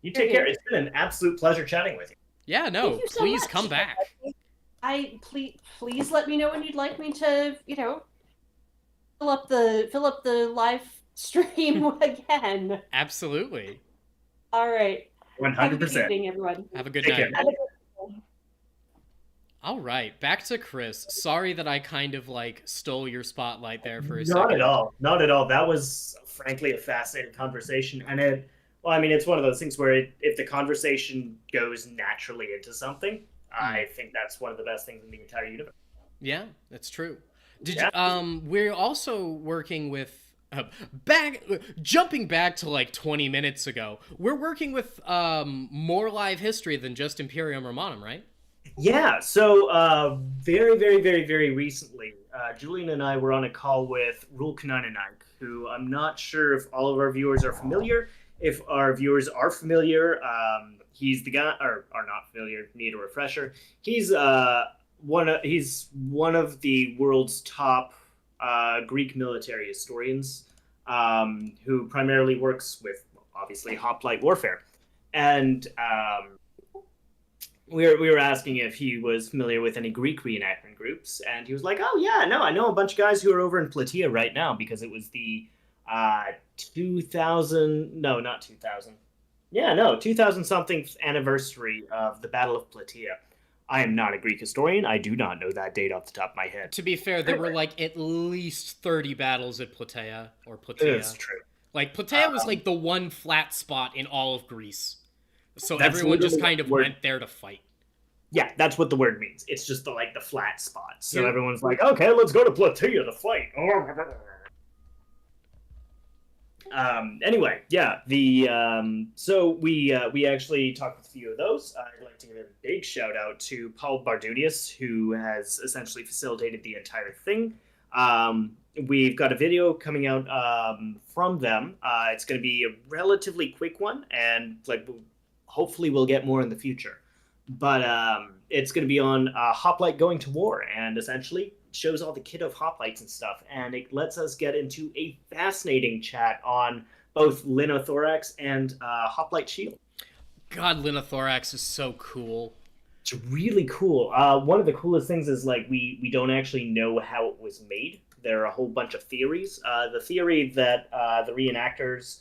You take care. It's been an absolute pleasure chatting with you. Yeah, no, Thank you so please much. come back. Please let me know when you'd like me to fill up the live stream again. Absolutely. All right. Have a good 100%. evening, everyone. Have a good Take night. care. All right, back to Chris. Sorry that I kind of stole your spotlight there for a second. Not at all. Not at all. That was frankly a fascinating conversation, and it's one of those things where if the conversation goes naturally into something, I think that's one of the best things in the entire universe. Yeah, that's true. Yeah. We're also working with jumping back to 20 minutes ago. We're working with more live history than just Imperium Romanum, right? Yeah, so very, very, very, very recently, Julian and I were on a call with Rul Kanananak, who I'm not sure if all of our viewers are familiar. If our viewers are familiar, he's the guy, or are not familiar, need a refresher. He's one of the world's top Greek military historians, who primarily works with, obviously, hoplite warfare. And we were asking if he was familiar with any Greek reenactment groups, and he was like, "Oh yeah, no, I know a bunch of guys who are over in Plataea right now because it was the 2000 something anniversary of the Battle of Plataea." I am not a Greek historian. I do not know that date off the top of my head. To be fair, there were at least 30 battles at Plataea, or Plataea. It's true. Plataea was the one flat spot in all of Greece. So That's everyone just literally kind of the word. went there to fight. Yeah, that's what the word means. It's just the flat spot. So everyone's like, okay, let's go to Plataea to fight. Anyway, yeah, so we actually talked with a few of those. I'd like to give a big shout out to Paul Bardunius, who has essentially facilitated the entire thing. We've got a video coming out from them. It's going to be a relatively quick one, and hopefully we'll get more in the future. But it's going to be on hoplite going to war, and essentially shows all the kit of hoplites and stuff, and it lets us get into a fascinating chat on both linothorax and hoplite shield. God, linothorax is so cool. It's really cool. One of the coolest things is we don't actually know how it was made. There are a whole bunch of theories. The theory that the reenactors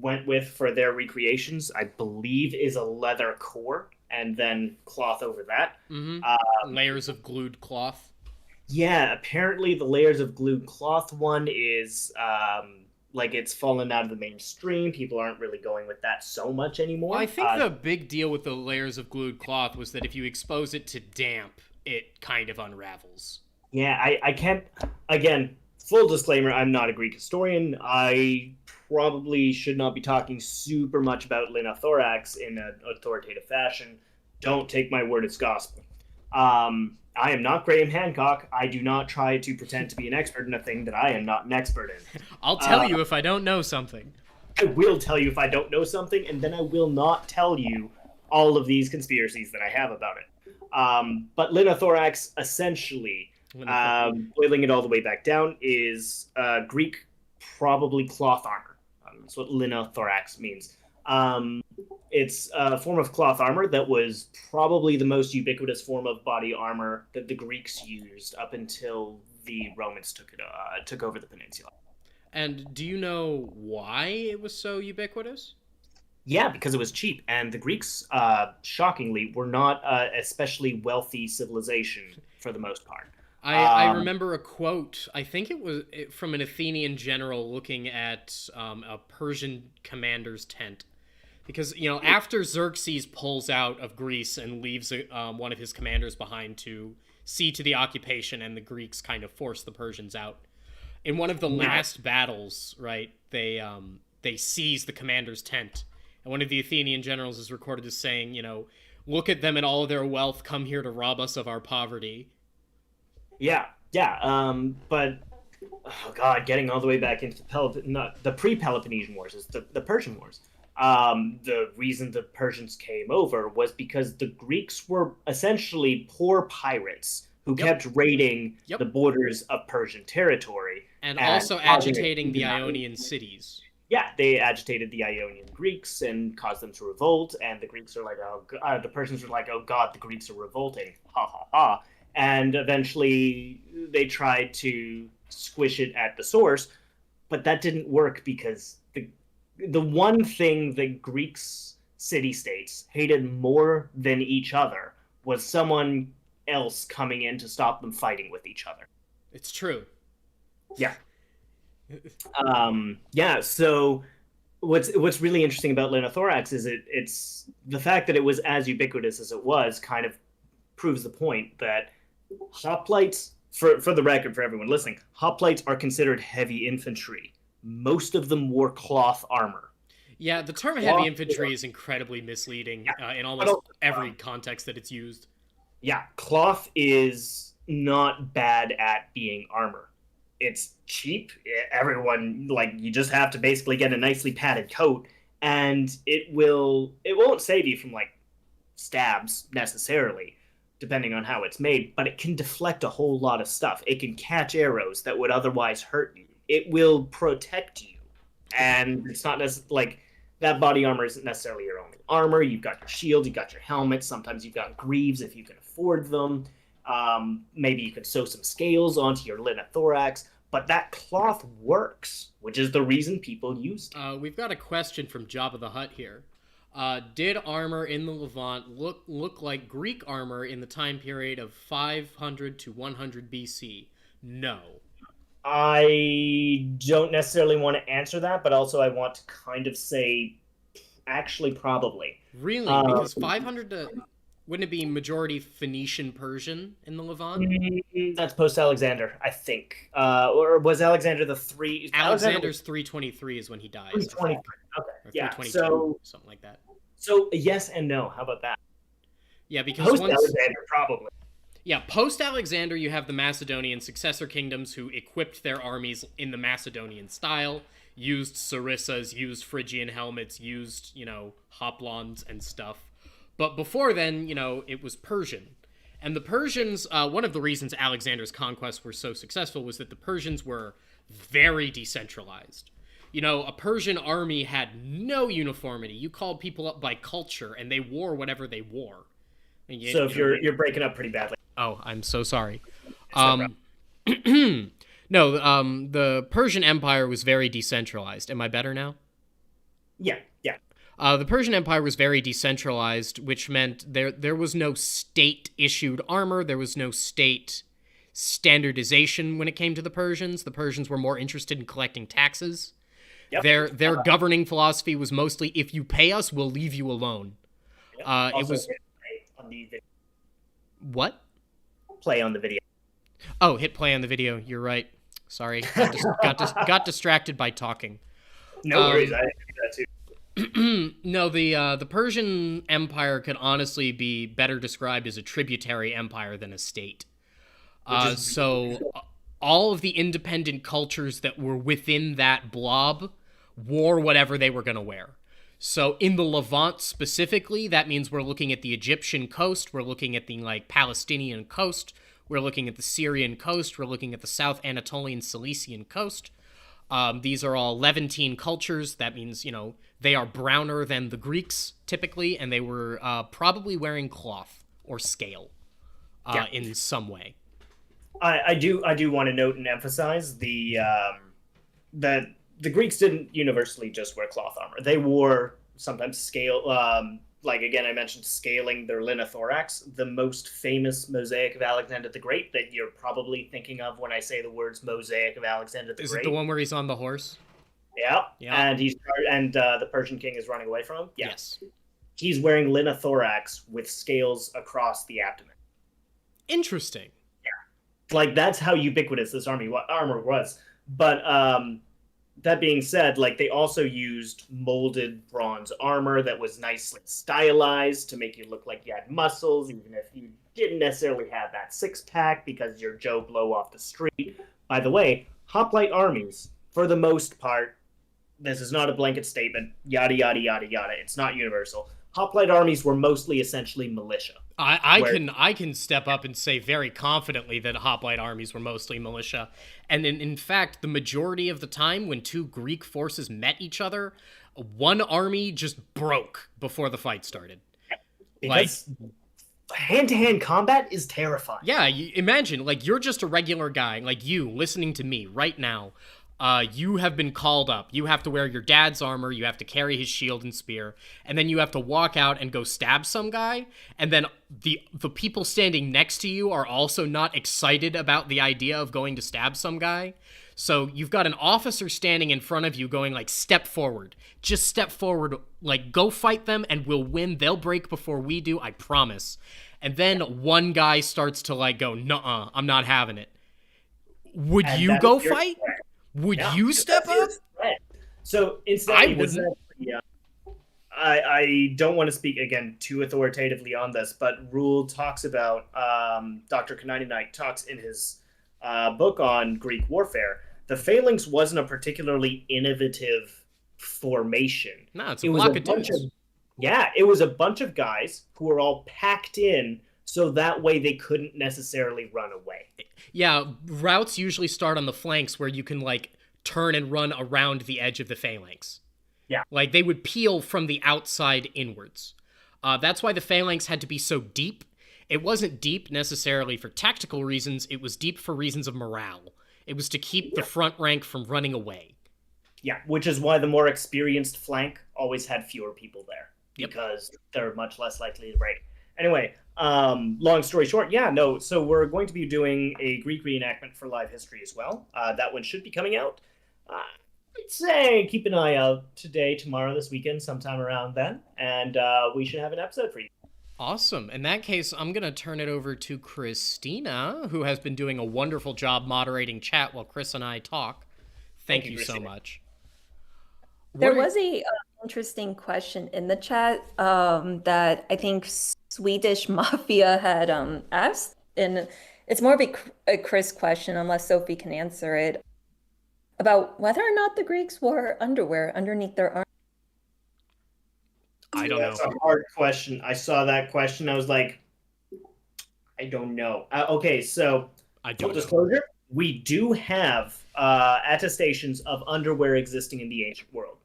went with for their recreations, I believe, is a leather core and then cloth over that. Mm-hmm. Layers of glued cloth. Yeah, apparently the layers of glued cloth one is it's fallen out of the mainstream. People aren't really going with that so much anymore. Well, I think the big deal with the layers of glued cloth was that if you expose it to damp, it kind of unravels. Yeah, I can't... Again, full disclaimer, I'm not a Greek historian. I probably should not be talking super much about linothorax in an authoritative fashion. Don't take my word as gospel. I am not Graham Hancock. I do not try to pretend to be an expert in a thing that I am not an expert in. I'll tell you if I don't know something. I will tell you if I don't know something, and then I will not tell you all of these conspiracies that I have about it. But linothorax, essentially, boiling it all the way back down, is Greek, probably cloth armor. That's what linothorax means. It's a form of cloth armor that was probably the most ubiquitous form of body armor that the Greeks used up until the Romans took over the peninsula. And do you know why it was so ubiquitous? Yeah, because it was cheap, and the Greeks, shockingly, were not especially wealthy civilization for the most part. I remember a quote, I think it was from an Athenian general looking at a Persian commander's tent. Because, after Xerxes pulls out of Greece and leaves one of his commanders behind to see to the occupation, and the Greeks kind of force the Persians out. In one of the last battles, right, they seize the commander's tent, And one of the Athenian generals is recorded as saying, look at them and all their wealth come here to rob us of our poverty. Yeah. But oh god, getting all the way back into the pre-Peloponnesian Wars is the Persian Wars. The reason the Persians came over was because the Greeks were essentially poor pirates who kept raiding the borders of Persian territory. And also agitating the Ionian cities. Yeah, they agitated the Ionian Greeks and caused them to revolt, and the Greeks are like, the Persians were like, oh god, the Greeks are revolting, ha ha ha. And eventually they tried to squish it at the source, but that didn't work because the one thing the Greeks city-states hated more than each other was someone else coming in to stop them fighting with each other. It's true. Yeah. So what's really interesting about linothorax is it's the fact that it was as ubiquitous as it was kind of proves the point that hoplites, for the record, for everyone listening, hoplites are considered heavy infantry. Most of them wore cloth armor. Yeah, the term heavy infantry is incredibly misleading in almost every context that it's used. Yeah, cloth is not bad at being armor. It's cheap. Everyone, you just have to basically get a nicely padded coat, and it won't save you from, stabs necessarily, depending on how it's made, but it can deflect a whole lot of stuff. It can catch arrows that would otherwise hurt you. It will protect you. And it's not that body armor isn't necessarily your only armor. You've got your shield, you've got your helmet, sometimes you've got greaves if you can afford them. Maybe you could sew some scales onto your linothorax, but that cloth works, which is the reason people used it. We've got a question from Jabba the Hutt here. Did armor in the Levant look like Greek armor in the time period of 500 to 100 BC? No. I don't necessarily want to answer that, but also I want to kind of say, actually, probably. Really? Because 500 to... Wouldn't it be majority Phoenician Persian in the Levant? That's post-Alexander, I think. Or was Alexander the three... Alexander's 323 is when he dies. 323, okay. Or 322, so, something like that. So, yes and no. How about that? Yeah, because post-Alexander, probably. Yeah, post-Alexander, you have the Macedonian successor kingdoms who equipped their armies in the Macedonian style, used sarissas, used Phrygian helmets, used, hoplons and stuff. But before then, it was Persian. And the Persians, one of the reasons Alexander's conquests were so successful was that the Persians were very decentralized. A Persian army had no uniformity. You called people up by culture, and they wore whatever they wore. So if you're breaking up pretty badly. Oh, I'm so sorry. No, the Persian Empire was very decentralized. Am I better now? Yeah. The Persian Empire was very decentralized, which meant there was no state-issued armor, there was no state standardization when it came to the Persians. The Persians were more interested in collecting taxes. Yep. Their governing philosophy was mostly, if you pay us, we'll leave you alone. Yep. It was... What? Play on the video. Oh, hit play on the video. You're right. Sorry. Got distracted by talking. No worries. I didn't do that too. No, the Persian Empire could honestly be better described as a tributary empire than a state. So all of the independent cultures that were within that blob wore whatever they were going to wear. So in the Levant specifically, that means we're looking at the Egyptian coast, we're looking at the Palestinian coast, we're looking at the Syrian coast, we're looking at the South Anatolian Cilician coast. These are all Levantine cultures. That means, they are browner than the Greeks typically, and they were probably wearing cloth or scale in some way. I do want to note and emphasize that the Greeks didn't universally just wear cloth armor. They wore sometimes scale, again, I mentioned scaling their linothorax. The most famous mosaic of Alexander the Great that you're probably thinking of when I say the words mosaic of Alexander the Great. Is it the one where he's on the horse? Yeah. And the Persian king is running away from him? Yeah. Yes. He's wearing linothorax with scales across the abdomen. Interesting. Yeah. That's how ubiquitous this armor was. But that being said, like they also used molded bronze armor that was nicely stylized to make you look like you had muscles, even if you didn't necessarily have that six-pack because you're Joe Blow off the street. By the way, hoplite armies, for the most part, this is not a blanket statement, yada, yada, yada, yada. It's not universal. Hoplite armies were mostly essentially militia. I can step up and say very confidently that hoplite armies were mostly militia. And in fact, the majority of the time when two Greek forces met each other, one army just broke before the fight started. Because hand-to-hand combat is terrifying. Yeah, imagine, like, you're just a regular guy, like you, listening to me right now. You have been called up. You have to wear your dad's armor, you have to carry his shield and spear, and then you have to walk out and go stab some guy, and then the people standing next to you are also not excited about the idea of going to stab some guy. So you've got an officer standing in front of you going like, step forward. Just step forward, like, go fight them and we'll win. They'll break before we do, I promise. And then one guy starts to like go, nuh-uh, I'm not having it. Would you go fight? Would you step up? So incidentally, I don't want to speak again too authoritatively on this, but Rule talks about Dr. Kanani Knight talks in his book on Greek warfare. The phalanx wasn't a particularly innovative formation. No, it's a block of dudes. It was a bunch of guys who were all packed in, so that way they couldn't necessarily run away. Yeah, routes usually start on the flanks where you can, like, turn and run around the edge of the phalanx. Yeah. Like, they would peel from the outside inwards. That's why the phalanx had to be so deep. It wasn't deep necessarily for tactical reasons, it was deep for reasons of morale. It was to keep the front rank from running away. Yeah, which is why the more experienced flank always had fewer people there. Yep. Because they're much less likely to break. Anyway, long story short, so we're going to be doing a Greek reenactment for live history as well. That one should be coming out. I'd say keep an eye out today, tomorrow, this weekend, sometime around then, and we should have an episode for you. Awesome. In that case, I'm going to turn it over to Christina, who has been doing a wonderful job moderating chat while Chris and I talk. Thank you so much. There was a interesting question in the chat that I think Swedish Mafia had asked, and it's more of a Chris question, unless Sophie can answer it, about whether or not the Greeks wore underwear underneath their arms. I don't know. That's a hard question. I saw that question. I was like, I don't know. Okay, so full disclosure, we do have attestations of underwear existing in the ancient world.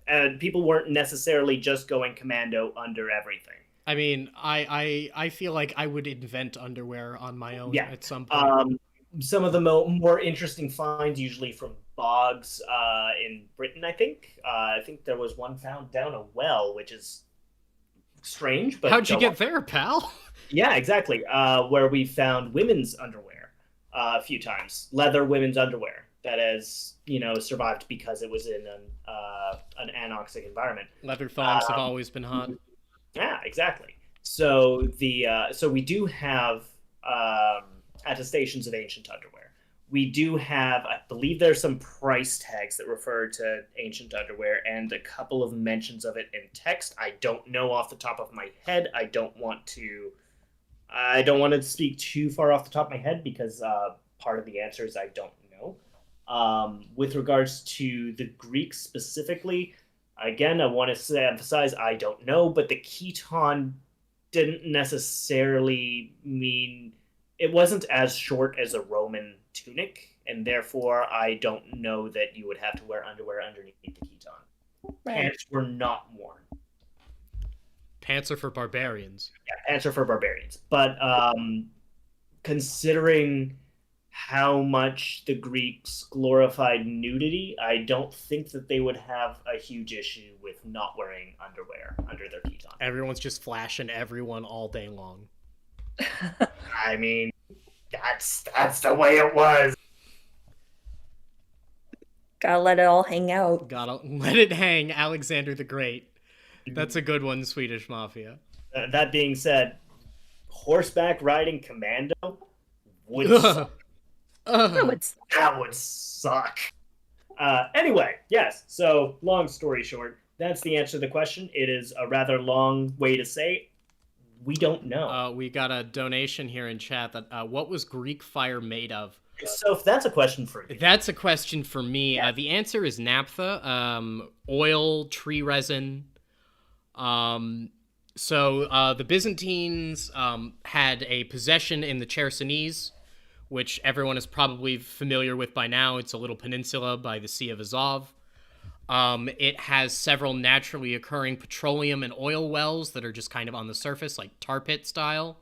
And people weren't necessarily just going commando under everything. I mean, I feel like I would invent underwear on my own at some point. Some of the more interesting finds, usually from bogs in Britain, I think. I think there was one found down a well, which is strange. But how'd you get there, pal? Yeah, exactly. Where we found women's underwear a few times. Leather women's underwear that has, survived because it was in an anoxic environment. Leather thongs have always been hot. Yeah, exactly. So so we do have attestations of ancient underwear. We do have, I believe there's some price tags that refer to ancient underwear and a couple of mentions of it in text. I don't know off the top of my head. I don't want to speak too far off the top of my head because part of the answer is I don't know. With regards to the Greeks specifically, again, I want to emphasize I don't know, but the chiton didn't necessarily mean it wasn't as short as a Roman tunic, and therefore I don't know that you would have to wear underwear underneath the chiton. Right. Pants were not worn. Pants are for barbarians. Yeah, pants are for barbarians. But considering how much the Greeks glorified nudity, I don't think that they would have a huge issue with not wearing underwear under their chiton. Everyone's just flashing everyone all day long. I mean, that's the way it was. Gotta let it all hang out. Gotta let it hang, Alexander the Great. That's a good one, Swedish Mafia. That being said, horseback riding commando would suck. That would suck. Anyway, yes. So, long story short, that's the answer to the question. It is a rather long way to say we don't know. We got a donation here in chat that what was Greek fire made of? So, if that's a question for you. That's a question for me. Yeah. The answer is naphtha, oil, tree resin. So the Byzantines had a possession in the Chersonese, which everyone is probably familiar with by now. It's a little peninsula by the Sea of Azov. It has several naturally occurring petroleum and oil wells that are just kind of on the surface, like tar pit style.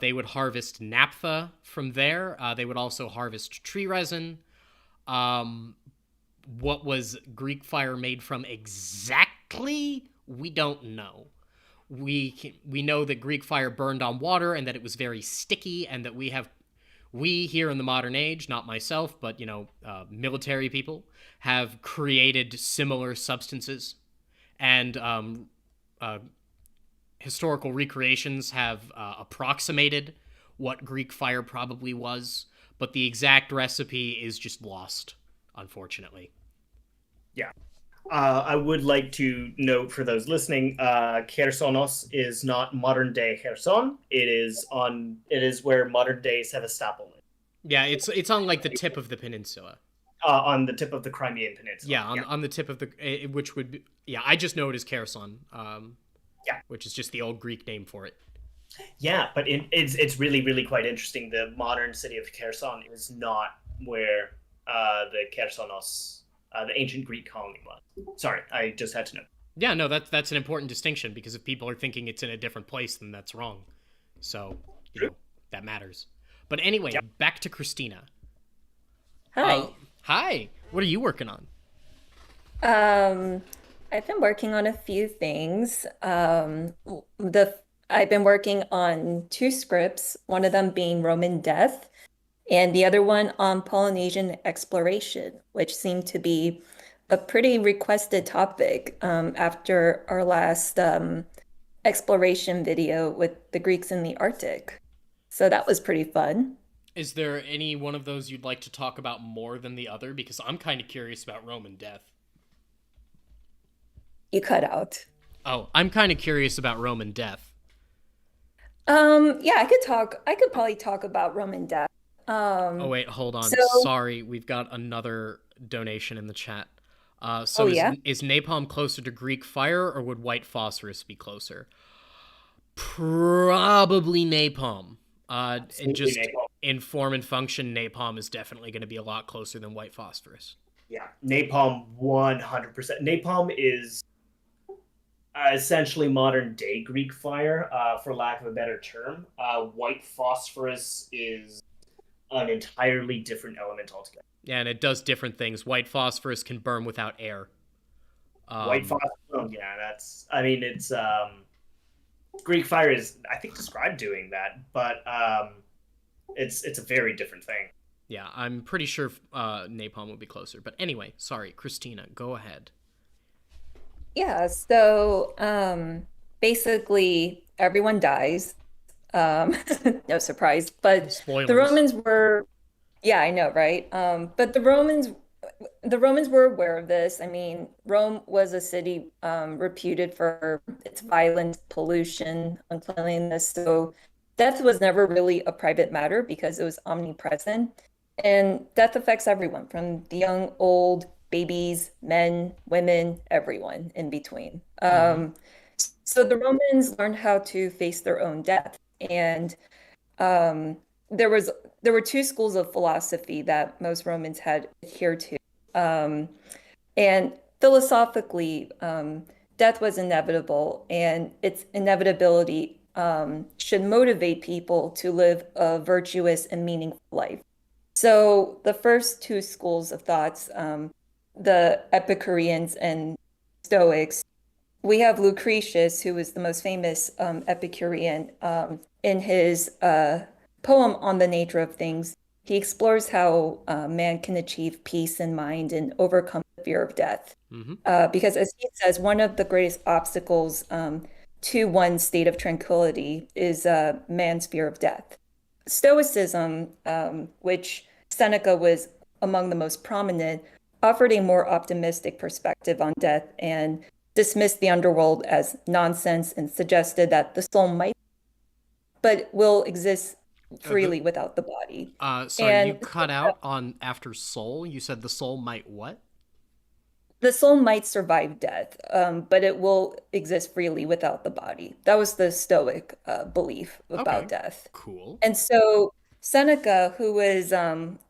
They would harvest naphtha from there. They would also harvest tree resin. What was Greek fire made from exactly? We don't know. We know that Greek fire burned on water and that it was very sticky, and that we here in the modern age, not myself, but military people, have created similar substances, and historical recreations have approximated what Greek fire probably was, but the exact recipe is just lost, unfortunately. Yeah. I would like to note for those listening, Chersonos is not modern day Kherson. It is where modern day Sevastopol is. Yeah, it's on like the tip of the peninsula. On the tip of the Crimean Peninsula. Yeah, on the tip of the which would be, I just know it as Kherson. Which is just the old Greek name for it. Yeah, but it's really, really quite interesting. The modern city of Kherson is not where the Chersonos, the ancient Greek colony was. Sorry, I just had to know. Yeah, no, that's an important distinction, because if people are thinking it's in a different place, then that's wrong. So, that matters. But anyway, back to Christina. Hi. Hi. What are you working on? I've been working on a few things. I've been working on 2 scripts, one of them being Roman death, and the other one on Polynesian exploration, which seemed to be a pretty requested topic after our last exploration video with the Greeks in the Arctic. So that was pretty fun. Is there any one of those you'd like to talk about more than the other? Because I'm kind of curious about Roman death. You cut out. Oh, I'm kind of curious about Roman death. Yeah, I could probably talk about Roman death. Oh wait, hold on. so- Sorry, we've got another donation in the chat. Oh, yeah? Is napalm closer to Greek fire, or would white phosphorus be closer? Probably napalm. And just Napalm. in form and function, napalm is definitely going to be a lot closer than white phosphorus. Yeah, napalm 100%. Napalm is essentially modern day Greek fire, for lack of a better term. White phosphorus is an entirely different element altogether. Yeah, and it does different things. White phosphorus can burn without air. White phosphorus, it's Greek fire is, I think, described doing that, but it's a very different thing. Yeah, I'm pretty sure napalm would be closer. But anyway, sorry, Christina, go ahead. Yeah, so basically everyone dies. No surprise. But Spoilers. the Romans were, yeah, I know, right? But the Romans were aware of this. I mean, Rome was a city reputed for its violence, pollution, uncleanliness. So death was never really a private matter because it was omnipresent. And death affects everyone, from the young, old, babies, men, women, everyone in between. So the Romans learned how to face their own death. And there were 2 schools of philosophy that most Romans had adhered to. And philosophically, death was inevitable, and its inevitability should motivate people to live a virtuous and meaningful life. So the first 2 schools of thoughts, the Epicureans and Stoics, we have Lucretius, who is the most famous Epicurean, in his poem on the nature of things. He explores how man can achieve peace in mind and overcome the fear of death. Because, as he says, one of the greatest obstacles to one's state of tranquility is man's fear of death. Stoicism, which Seneca was among the most prominent, offered a more optimistic perspective on death and dismissed the underworld as nonsense and suggested that the soul might, but will exist freely without the body. Sorry, And you cut out on after soul. You said the soul might what? the soul might survive death, but it will exist freely without the body. That was the Stoic belief about Okay. death. Cool. And so Seneca, who was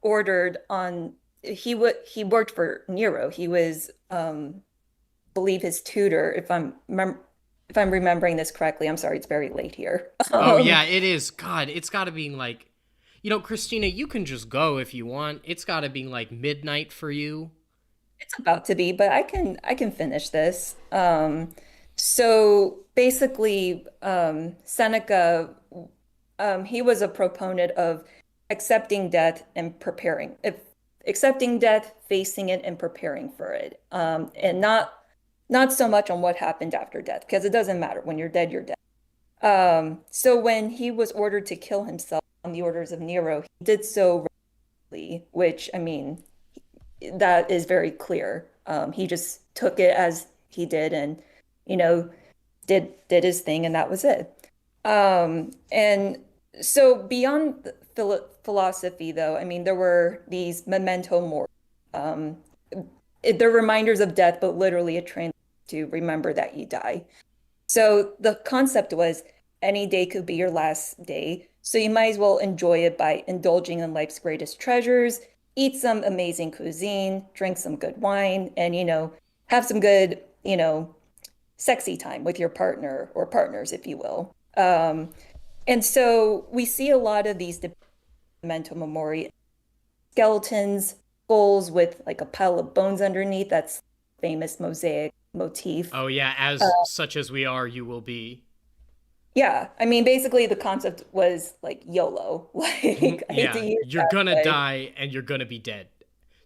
ordered on, he worked for Nero. He was, believe his tutor, if I'm remembering this correctly. I'm sorry, it's very late here. Oh yeah, it is. God, it's got to be like, Christina, you can just go if you want. It's got to be like midnight for you. It's about to be, but I can finish this. So basically, Seneca, he was a proponent of accepting death and accepting death, facing it, and preparing for it, and not so much on what happened after death, because it doesn't matter. When you're dead, you're dead. So when he was ordered to kill himself on the orders of Nero, he did so rapidly, which, I mean, that is very clear. He just took it as he did and, did his thing, and that was it. And so beyond philosophy, though, I mean, there were these memento mori. They're reminders of death, but literally it translates to remember that you die. So the concept was any day could be your last day, so you might as well enjoy it by indulging in life's greatest treasures, eat some amazing cuisine, drink some good wine, and, have some good, sexy time with your partner or partners, if you will. And so we see a lot of these memento mori skeletons, skulls with like a pile of bones underneath. That's famous mosaic motif. Oh yeah, as such as we are, you will be. Yeah, I mean, basically the concept was like YOLO. Like, I hate to use you're that, gonna but die and you're gonna be dead.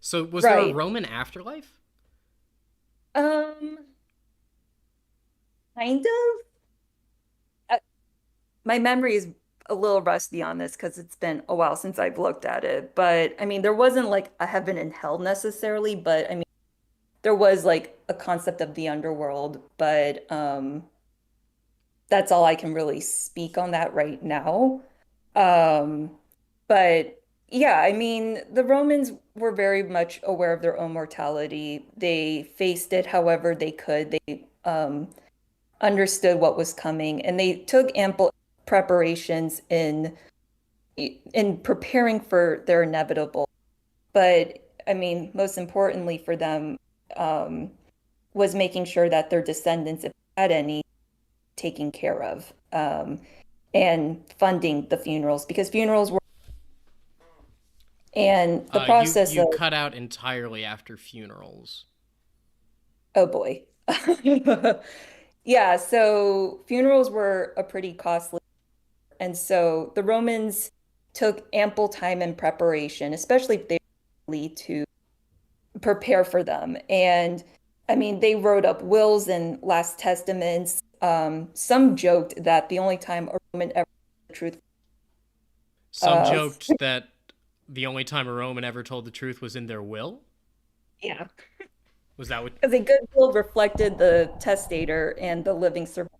So was there a Roman afterlife? Kind of. My memory is a little rusty on this because it's been a while since I've looked at it. But I mean, there wasn't like a heaven and hell necessarily, but I mean, there was like a concept of the underworld, but that's all I can really speak on that right now. But yeah, I mean, the Romans were very much aware of their own mortality. They faced it however they could. They understood what was coming, and they took ample preparations in preparing for their inevitable. But I mean, most importantly for them was making sure that their descendants, if they had any, taken care of, and funding the funerals, because funerals were, and the process you of, cut out entirely after funerals. oh boy. Yeah, so funerals were a pretty costly, and so the Romans took ample time and preparation, especially if they were early, to prepare for them. And I mean, they wrote up wills and last testaments. Some joked that the only time a Roman ever told the truth. Some joked that the only time a Roman ever told the truth was in their will? Yeah. Was that what? Because a good will reflected the testator and the living survivor.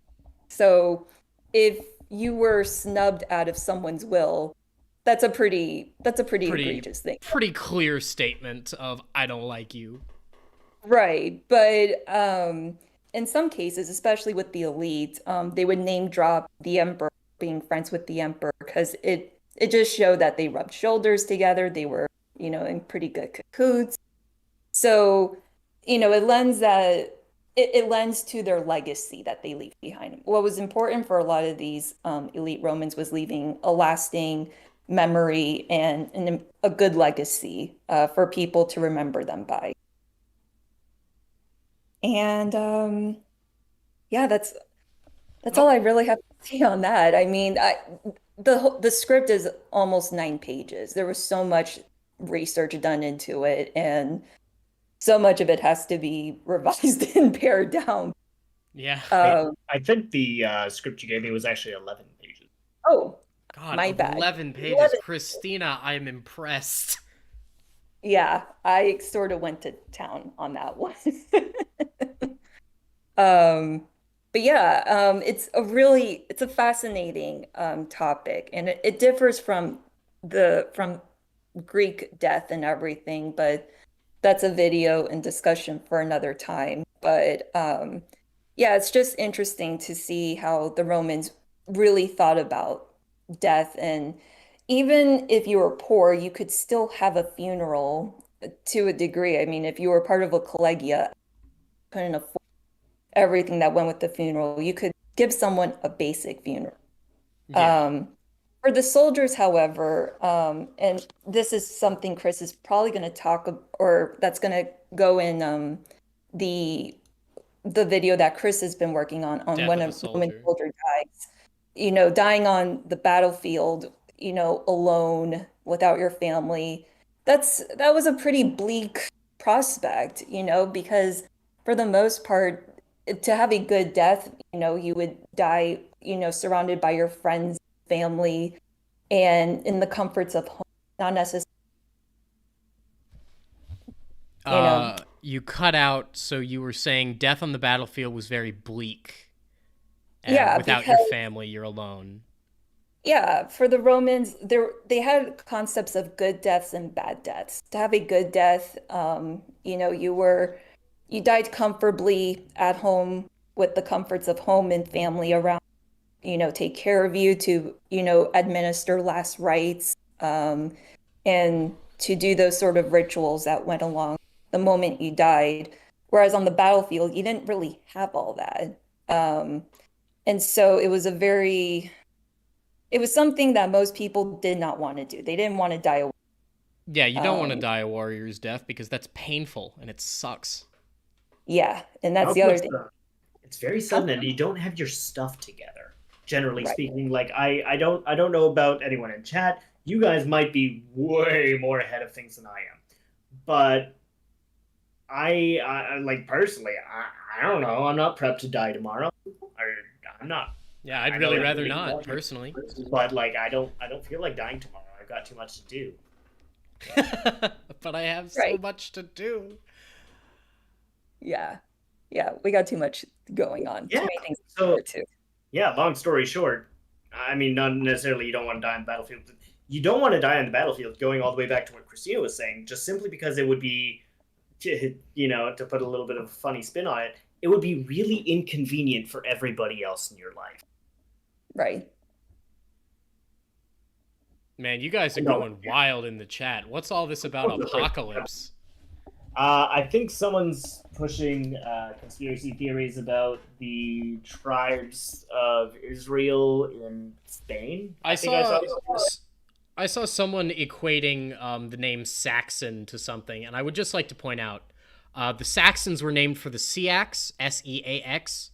So if you were snubbed out of someone's will, that's a pretty egregious thing. Pretty clear statement of I don't like you. Right. But in some cases, especially with the elite, they would name drop the emperor, being friends with the emperor, because it just showed that they rubbed shoulders together. They were, in pretty good cahoots. So, it lends to their legacy that they leave behind. What was important for a lot of these elite Romans was leaving a lasting memory and a good legacy for people to remember them by. And yeah, that's all I really have to say on that. I mean, the script is almost 9 pages. There was so much research done into it, and so much of it has to be revised and pared down. Yeah. I think the script you gave me was actually 11 pages. Oh, God, my bad. 11 pages. 11. Christina, I'm impressed. Yeah, I sort of went to town on that one. Um, but yeah, it's a fascinating topic, and it differs from Greek death and everything, but that's a video and discussion for another time. But yeah, it's just interesting to see how the Romans really thought about death. And even if you were poor, you could still have a funeral to a degree. I mean, if you were part of a collegia, couldn't afford everything that went with the funeral, you could give someone a basic funeral. Yeah. For the soldiers, however, and this is something Chris is probably going to or that's going to go in the the video that Chris has been working on Death when of a a Roman soldier. soldier dies. Dying on the battlefield, alone without your family. That was a pretty bleak prospect, because for the most part, to have a good death, you would die, surrounded by your friends, family, and in the comforts of home, not necessarily, you know. You cut out, so you were saying death on the battlefield was very bleak, and Yeah, without your because family, you're alone. yeah, for the Romans, they had concepts of good deaths and bad deaths. To have a good death, you died comfortably at home with the comforts of home and family around, take care of you, to, administer last rites, and to do those sort of rituals that went along the moment you died. Whereas on the battlefield, you didn't really have all that. And so it was something that most people did not want to do. They didn't want to die. Yeah, you don't want to Um, die a warrior's death because that's painful and it sucks. yeah, and that's the Also, other it's, thing. it's very sudden, and you don't have your stuff together. Generally Right. speaking, like I don't know about anyone in chat. You guys might be way more ahead of things than I am, but I like personally, I don't know. I'm not prepped to die tomorrow. I'm not. Yeah, I'd I know really that rather really not, want to, personally. but like I don't feel like dying tomorrow. I've got too much to do. But I have so Right. much to do. Yeah. Yeah, we got too much going on. Too Yeah. many things to So go to. yeah, long story short, I mean, not necessarily you don't want to die on the battlefield. But you don't want to die on the battlefield, going all the way back to what Christina was saying, just simply because it would be, to put a little bit of a funny spin on it, it would be really inconvenient for everybody else in your life. Right. Man, you guys are No. going wild in the chat. What's all this about apocalypse? I think someone's pushing conspiracy theories about the tribes of Israel in Spain. I think I saw saw. I saw someone equating the name Saxon to something, and I would just like to point out the Saxons were named for the Seax, Seax,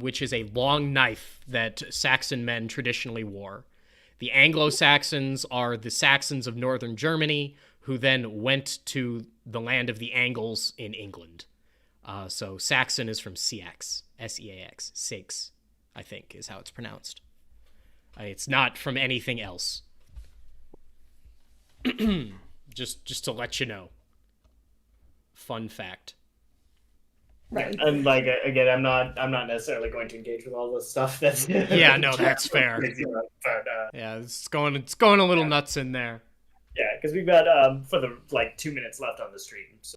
which is a long knife that Saxon men traditionally wore. The Anglo-Saxons are the Saxons of northern Germany, who then went to the land of the Angles in England. So Saxon is from Seax, Seax, Six, I think is how it's pronounced. It's not from anything else. just to let you know. Fun fact. Right. And like again, I'm not necessarily going to engage with all this stuff. That's Yeah, no, that's fair. But Yeah, it's going a little nuts in there. yeah, because we've got for the 2 minutes left on the stream. So.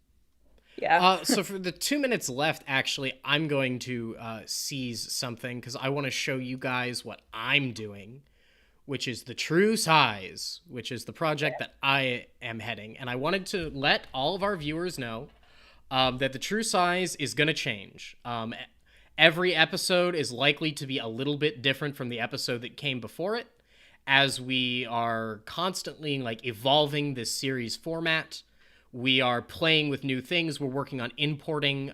Yeah. So for the 2 minutes left, actually, I'm going to seize something because I want to show you guys what I'm doing, which is the True Size, which is the project that I am heading. And I wanted to let all of our viewers know that the True Size is going to change. Every episode is likely to be a little bit different from the episode that came before it, as we are constantly evolving this series format. We are playing with new things. We're working on importing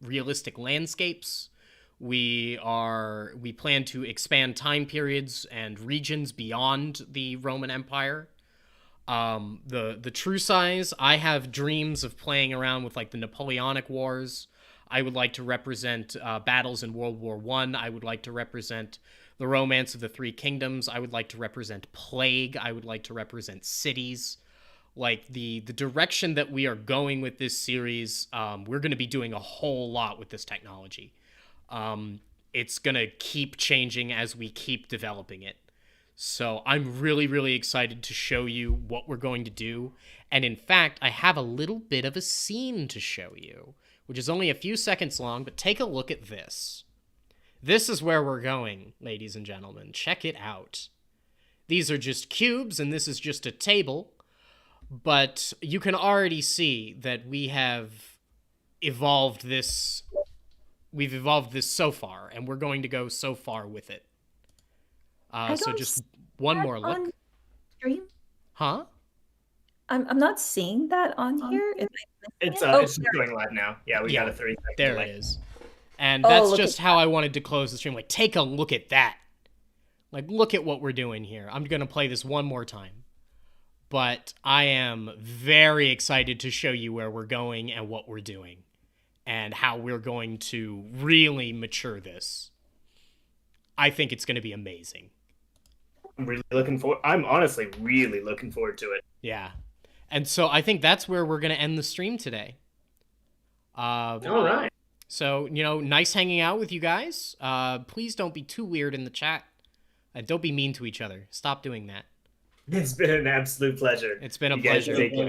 realistic landscapes. We plan to expand time periods and regions beyond the Roman Empire. The True Size, I have dreams of playing around with the Napoleonic Wars. I would like to represent battles in World War I would like to represent the Romance of the Three Kingdoms. I would like to represent plague. I would like to represent cities. Like the direction that we are going with this series, we're going to be doing a whole lot with this technology. It's going to keep changing as we keep developing it. So I'm really, really excited to show you what we're going to do. And in fact, I have a little bit of a scene to show you, which is only a few seconds long, but take a look at this. This is where we're going, ladies and gentlemen. Check it out. These are just cubes, and this is just a table. But you can already see that we have evolved this. We've evolved this so far, and we're going to go so far with it. So just one more look. On stream? Huh? I'm not seeing that on here. It's Oh, it's just going live now. Yeah, we got a 30 second There delay. it is. And Oh, that's look just at how I wanted to close the stream. Like, take a look at that. Like, look at what we're doing here. I'm going to play this one more time. But I am very excited to show you where we're going and what we're doing. And how we're going to really mature this. I think it's going to be amazing. I'm honestly really looking forward to it. Yeah. And so I think that's where we're going to end the stream today. All right. So, nice hanging out with you guys. Please don't be too weird in the chat. Don't be mean to each other. Stop doing that. It's been an absolute pleasure. It's been a You guys pleasure. take care.